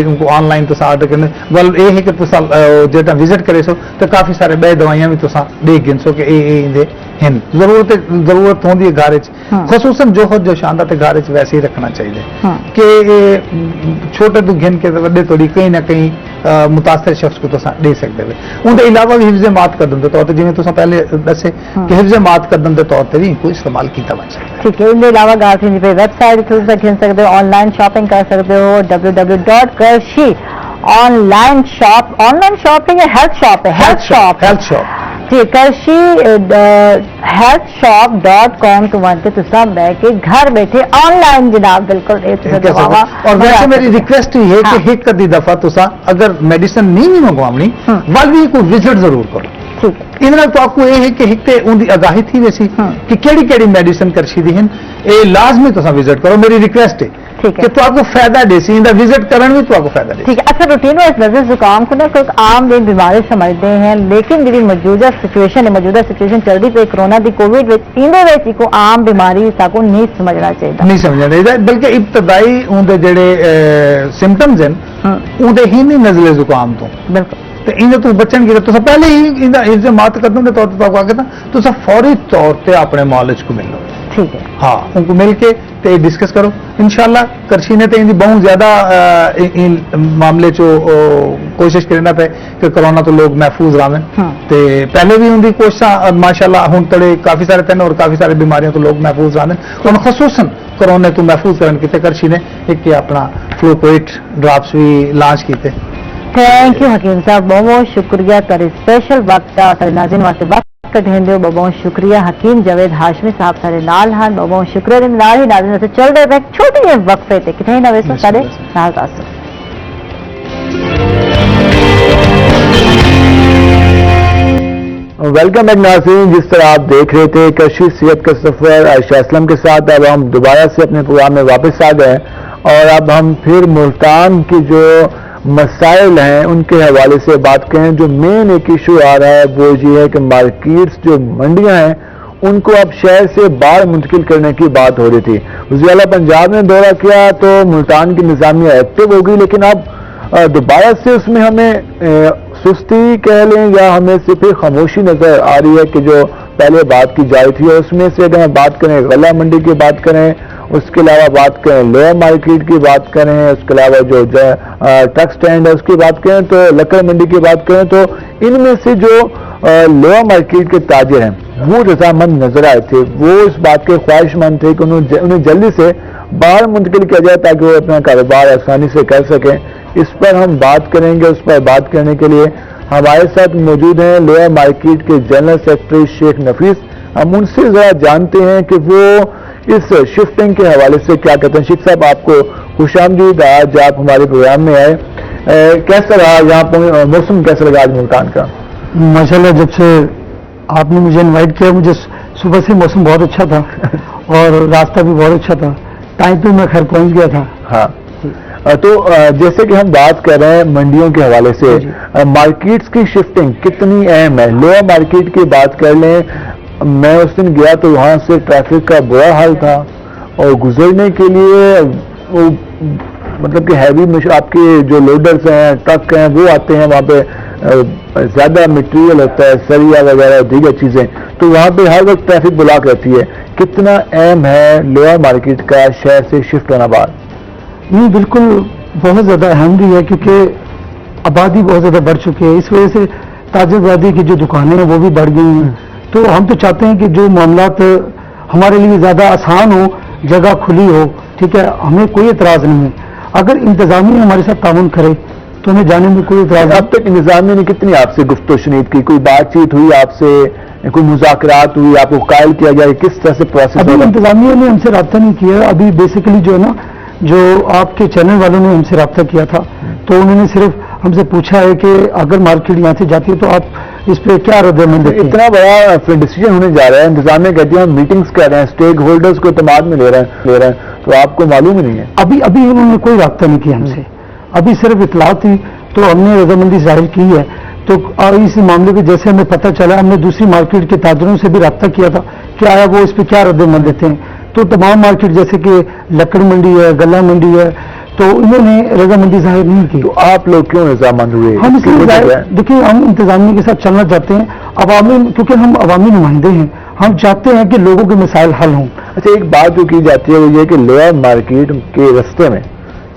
ان کو آن لائن تصا آرڈر کرنے گل یہ ہے کہ تصا جا وزٹ کرے سو تو کافی سارے بے دوائیاں بھی تصا دے گن سو کہ یہ ضرورت ہوتی ہے گھر خصوصاً جو شاندار تے گھر ویسے ہی رکھنا چاہیے کہ چھوٹے تو گھن کے وڈے توڑی کہیں نہ کہیں متاثر شخص کو تصا دے سکتے ہیں. ان کے علاوہ بھی حفظ ماتقدم کے طور پہ جی تصا پہلے دسے کہ حفظ ماتقدم کے طور پہ بھی کوئی استعمال کیا جا سکتا ہے. ٹھیک ہے. ان کے علاوہ گارسین پہ ویب سائٹ گھن سکتے ہو آن لائن شاپنگ کر سکتے ہو www.karshi online shopping health shop جی کرشی ہیلتھ shop.com تو ون کے تصا بہ کے گھر بیٹھے آن لائن جناب بالکل. اور ویسے میری ریکویسٹ یہ ہے کہ ایک ادی دفعہ تصا اگر میڈیسن نہیں بھی منگوانی ول بھی کوئی وزٹ ضرور کرو. ان تو آپ کو یہ ہے کہ ایک ان کی آگاہی تھی ویسی کہ کیڑی کیڑی میڈیسن کرشی دی ہیں یہ لازمی تصا وزٹ کرو. میری ریکویسٹ ہے کہ تو آپ کو فائدہ دے سی وزٹ کرنے بھی تو آپ کو فائدہ دے. ٹھیک ہے. اچھا روٹین وائز نظر زکام کو نا کوئی عام دن بیماری سمجھتے ہیں لیکن جی موجودہ سچویشن چل رہی پی کرونا دی کووڈ اندر کو عام بیماری کو نہیں سمجھنا چاہیے بلکہ ابتدائی اندر جڑے سمٹمز ہیں اندر ہی نہیں نزلے زکام تو بالکل تو بچن کی تو پہلے ہی ماتقدم کے طور پہ آپ آگے تو فوری طور پہ اپنے معالج کو مل لو. ٹھیک ہے. ہاں ان کو مل کے ڈسکس کرو. انشاءاللہ کرشی نے تو بہت زیادہ معاملے کوشش کرنا پہ کہ کرونا تو لوگ محفوظ رہے تے پہلے بھی ان کی کوششاں ماشاءاللہ ہوں تڑے کافی سارے تین اور کافی سارے بیماریاں تو لوگ محفوظ رہے اور خصوصاً کرونا تو محفوظ کرنے کی کرشی نے ایک اپنا فلوکوئٹ ڈراپس بھی لانچ کیتے. تھینک یو حکیم صاحب بہت بہت شکریہ تر اسپیشل وقت ناظرین واسطے وقت کٹھین دو بہت بہت شکریہ. حکیم جاوید ہاشمی صاحب سارے نال ہیں بہت بہت شکریہ. نال ہی ناظرین سے چل رہے ہیں چھوٹی جی وقفے تے کتنے نہ ویسے سارے نال تاثر. ویلکم بیک ناظرین. جس طرح آپ دیکھ رہے تھے کرشی صحت کا سفر عائشہ اسلم کے ساتھ اب ہم دوبارہ سے اپنے پروگرام میں واپس آ گئے اور اب ہم پھر ملتان کی جو مسائل ہیں ان کے حوالے سے بات کریں. جو مین ایک ایشو آ رہا ہے وہ یہ ہے کہ مارکیٹس جو منڈیاں ہیں ان کو اب شہر سے باہر منتقل کرنے کی بات ہو رہی تھی. وزیر اعلیٰ پنجاب نے دورہ کیا تو ملتان کی نظامیہ ایکٹیو ہو گئی لیکن اب دوبارہ سے اس میں ہمیں سستی کہہ لیں یا ہمیں صرف خاموشی نظر آ رہی ہے کہ جو پہلے بات کی جا رہی تھی، اور اس میں سے اگر ہم بات کریں غلہ منڈی کی بات کریں، اس کے علاوہ بات کریں لوئر مارکیٹ کی بات کریں، اس کے علاوہ جو ٹرک سٹینڈ ہے اس کی بات کریں، تو لکڑ منڈی کی بات کریں، تو ان میں سے جو لوئر مارکیٹ کے تاجر ہیں وہ رضامند نظر آئے تھے، وہ اس بات کے خواہش مند تھے کہ انہیں جلدی سے باہر منتقل کیا جائے تاکہ وہ اپنا کاروبار آسانی سے کر سکیں۔ اس پر ہم بات کریں گے۔ اس پر بات کرنے کے لیے ہمارے ساتھ موجود ہیں لوئر مارکیٹ کے جنرل سیکرٹری شیخ نفیس۔ ہم ان سے ذرا جانتے ہیں کہ وہ اس شفٹنگ کے حوالے سے کیا کہتے ہیں۔ شیخ صاحب، آپ کو خوش آمدید، آج آپ ہمارے پروگرام میں آئے۔ کیسا رہا یہاں پر موسم، کیسا لگا آج ملتان کا؟ ماشاءاللہ، جب سے آپ نے مجھے انوائٹ کیا، مجھے صبح سے موسم بہت اچھا تھا اور راستہ بھی بہت اچھا تھا، ٹائم پہ میں خیر پہنچ گیا تھا۔ ہاں، تو جیسے کہ ہم بات کر رہے ہیں منڈیوں کے حوالے سے، مارکیٹس کی شفٹنگ کتنی اہم ہے؟ لوئر مارکیٹ کی بات کر لیں، میں اس دن گیا تو وہاں سے ٹریفک کا برا حال تھا، اور گزرنے کے لیے مطلب کہ ہیوی آپ کے جو لوڈرز ہیں، ٹرک ہیں، وہ آتے ہیں، وہاں پہ زیادہ مٹیریل ہوتا ہے، سریا وغیرہ دیگر چیزیں، تو وہاں پہ ہر وقت ٹریفک بلاک رہتی ہے۔ کتنا اہم ہے لوئر مارکیٹ کا شہر سے شفٹ ہونا بعد؟ نہیں، بالکل بہت زیادہ اہم بھی ہے، کیونکہ آبادی بہت زیادہ بڑھ چکی ہے، اس وجہ سے تاجر برادری کی جو دکانیں ہیں وہ بھی بڑھ گئی ہیں۔ تو ہم تو چاہتے ہیں کہ جو معاملات ہمارے لیے زیادہ آسان ہو، جگہ کھلی ہو، ٹھیک ہے، ہمیں کوئی اعتراض نہیں ہے۔ اگر انتظامیہ ہمارے ساتھ تعاون کرے تو ہمیں جانے میں کوئی اعتراض نہیں۔ اب تک انتظامیہ نے کتنی آپ سے گفت و شنید کی؟ کوئی بات چیت ہوئی آپ سے، کوئی مذاکرات ہوئی، آپ کو قائل کیا گیا کس طرح سے پروسیس؟ ابھی انتظامیہ نے ہم سے رابطہ نہیں کیا، ابھی بیسیکلی جو ہے نا، جو آپ کے چینل والوں نے ہم سے رابطہ کیا تھا، تو انہوں نے صرف ہم سے پوچھا ہے کہ اگر مارکیٹ یہاں سے جاتی ہے تو آپ اس پہ کیا رد عمل دیتے ہیں؟ اتنا بڑا ڈیسیجن ہونے جا رہا ہے، انتظامیہ کہتی ہے ہم میٹنگز کر رہے ہیں، اسٹیک ہولڈرز کو اعتماد میں لے رہے ہیں، تو آپ کو معلوم ہی نہیں ہے؟ ابھی انہوں نے کوئی رابطہ نہیں کیا ہم سے، ابھی صرف اطلاع تھی تو ہم نے رضامندی ظاہر کی ہے۔ تو اس معاملے پہ جیسے ہمیں پتہ چلا، ہم نے دوسری مارکیٹ کے تاجروں سے بھی رابطہ کیا تھا کہ آیا وہ اس پہ کیا رد عمل دیتے ہیں، تو تمام مارکیٹ جیسے کہ لکڑ منڈی ہے، گلا منڈی ہے، تو انہوں نے رضامندی ظاہر نہیں کی۔ تو آپ لوگ کیوں رضامند ہوئے؟ ہم اس لیے دیکھیں، ہم انتظامیہ کے ساتھ چلنا چاہتے ہیں، کیونکہ ہم عوامی نمائندے ہیں، ہم چاہتے ہیں کہ لوگوں کے مسائل حل ہوں۔ اچھا، ایک بات جو کی جاتی ہے وہ یہ کہ لوئر مارکیٹ کے رستے میں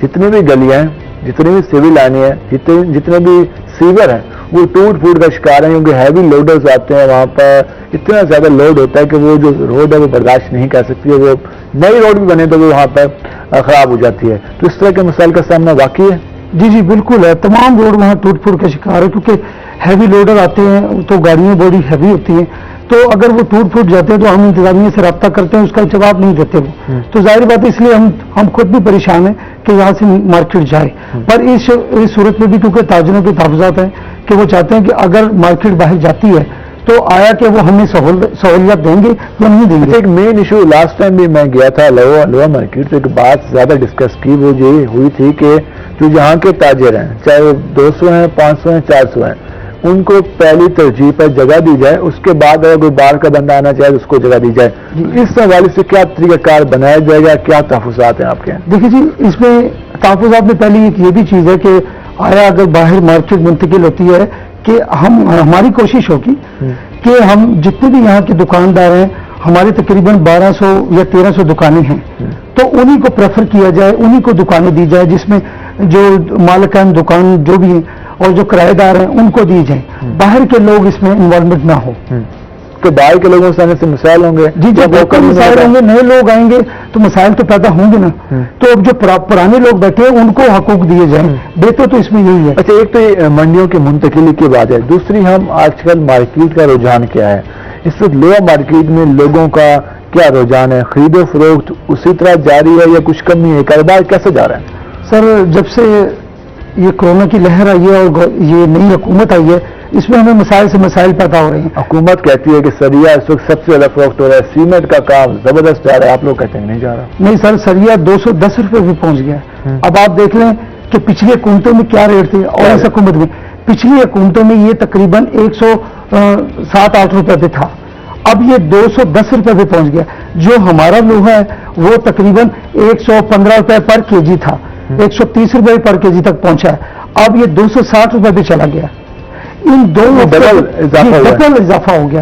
جتنے بھی گلیاں ہیں، جتنے بھی سیول لائنیں ہیں، جتنے بھی سیور ہیں، وہ ٹوٹ پھوٹ کا شکار ہیں، کیونکہ ہیوی لوڈرز آتے ہیں وہاں پر، اتنا زیادہ لوڈ ہوتا ہے کہ وہ جو روڈ ہے وہ برداشت نہیں کر سکتی ہے، وہ نئی روڈ بھی بنے تو وہ وہاں پر خراب ہو جاتی ہے۔ تو اس طرح کے مسائل کا سامنا واقعی ہے؟ جی بالکل ہے، تمام روڈ وہاں ٹوٹ پھوٹ کا شکار ہے، کیونکہ ہیوی لوڈر آتے ہیں تو گاڑیاں بڑی ہیوی ہوتی ہیں، تو اگر وہ ٹوٹ پھوٹ جاتے ہیں تو ہم انتظامیہ سے رابطہ کرتے ہیں، اس کا جواب نہیں دیتے وہ، تو ظاہر بات ہے اس لیے ہم خود بھی پریشان ہیں کہ یہاں سے مارکیٹ جائے۔ پر اس صورت میں بھی کیونکہ تاجروں کے تحفظات ہیں کہ وہ چاہتے ہیں کہ اگر مارکیٹ باہر جاتی ہے تو آیا کہ وہ ہمیں سہولیات دیں گے یا نہیں دیں گے۔ ایک مین ایشو لاسٹ ٹائم بھی میں گیا تھا لوئر مارکیٹ، تو ایک بات زیادہ ڈسکس کی وہ یہ ہوئی تھی کہ جو یہاں کے تاجر ہیں، چاہے وہ 200 ہیں، 500 ہیں، 400 ہیں، ان کو پہلی ترجیح پر جگہ دی جائے، اس کے بعد اگر کوئی باہر کا بندہ آنا چاہے تو اس کو جگہ دی جائے۔ اس حوالے سے کیا طریقہ کار بنایا جائے گا؟ کیا تحفظات ہیں آپ کے؟ دیکھیے جی، اس میں تحفظات میں پہلی ایک یہ بھی چیز ہے کہ آیا اگر باہر مارکیٹ منتقل ہوتی ہے کہ ہماری کوشش ہوگی کہ ہم جتنے بھی یہاں کے دکاندار ہیں، ہمارے تقریباً 1200 یا 1300 دکانیں ہیں، تو انہی کو پریفر کیا جائے، انہی کو دکانیں دی جائے، جس میں جو مالکان دکان جو بھی ہیں اور جو کرایہ دار ہیں ان کو دی جائیں، باہر کے لوگ اس میں انوالومنٹ نہ ہو۔ کہ باہر کے لوگوں سے آنے سے مسائل ہوں گے؟ جی، جب مسائل ہوں گے، نئے لوگ آئیں گے تو مسائل تو پیدا ہوں گے نا، تو اب جو پرانے لوگ بیٹھے ہیں ان کو حقوق دیے جائیں، بہتر تو اس میں یہی ہے۔ اچھا، ایک تو یہ منڈیوں کی منتقلی کی بات ہے، دوسری ہم آج کل مارکیٹ کا رجحان کیا ہے؟ اس وقت لوئر مارکیٹ میں لوگوں کا کیا رجحان ہے؟ خرید و فروخت اسی طرح جاری ہے یا کچھ کمی ہے؟ کاروبار کیسے جا رہا ہے؟ سر، جب سے یہ کورونا کی لہر آئی ہے اور یہ نئی حکومت آئی ہے، اس میں ہمیں مسائل سے مسائل پیدا ہو رہے ہیں۔ حکومت کہتی ہے کہ سریا اس وقت سب سے زیادہ فروخت ہو رہا ہے، سیمنٹ کا کام زبردست جا رہا ہے، آپ لوگ کہتے ہیں نہیں جا رہا؟ نہیں سر، سریا 210 روپے بھی پہنچ گیا ہے۔ اب آپ دیکھ لیں کہ پچھلی حکومتوں میں کیا ریٹ تھے اور اس حکومت میں، پچھلی حکومتوں میں یہ تقریباً 107-8 روپے پہ تھا، اب یہ 210 روپے پہ پہنچ گیا۔ جو ہمارا لوہا ہے وہ تقریباً 115 روپے پر کے جی تھا، 130 روپے پر کے جی تک پہنچا ہے، اب یہ 260 روپے پہ چلا گیا۔ ان دونوں ڈبل اضافہ ہو گیا۔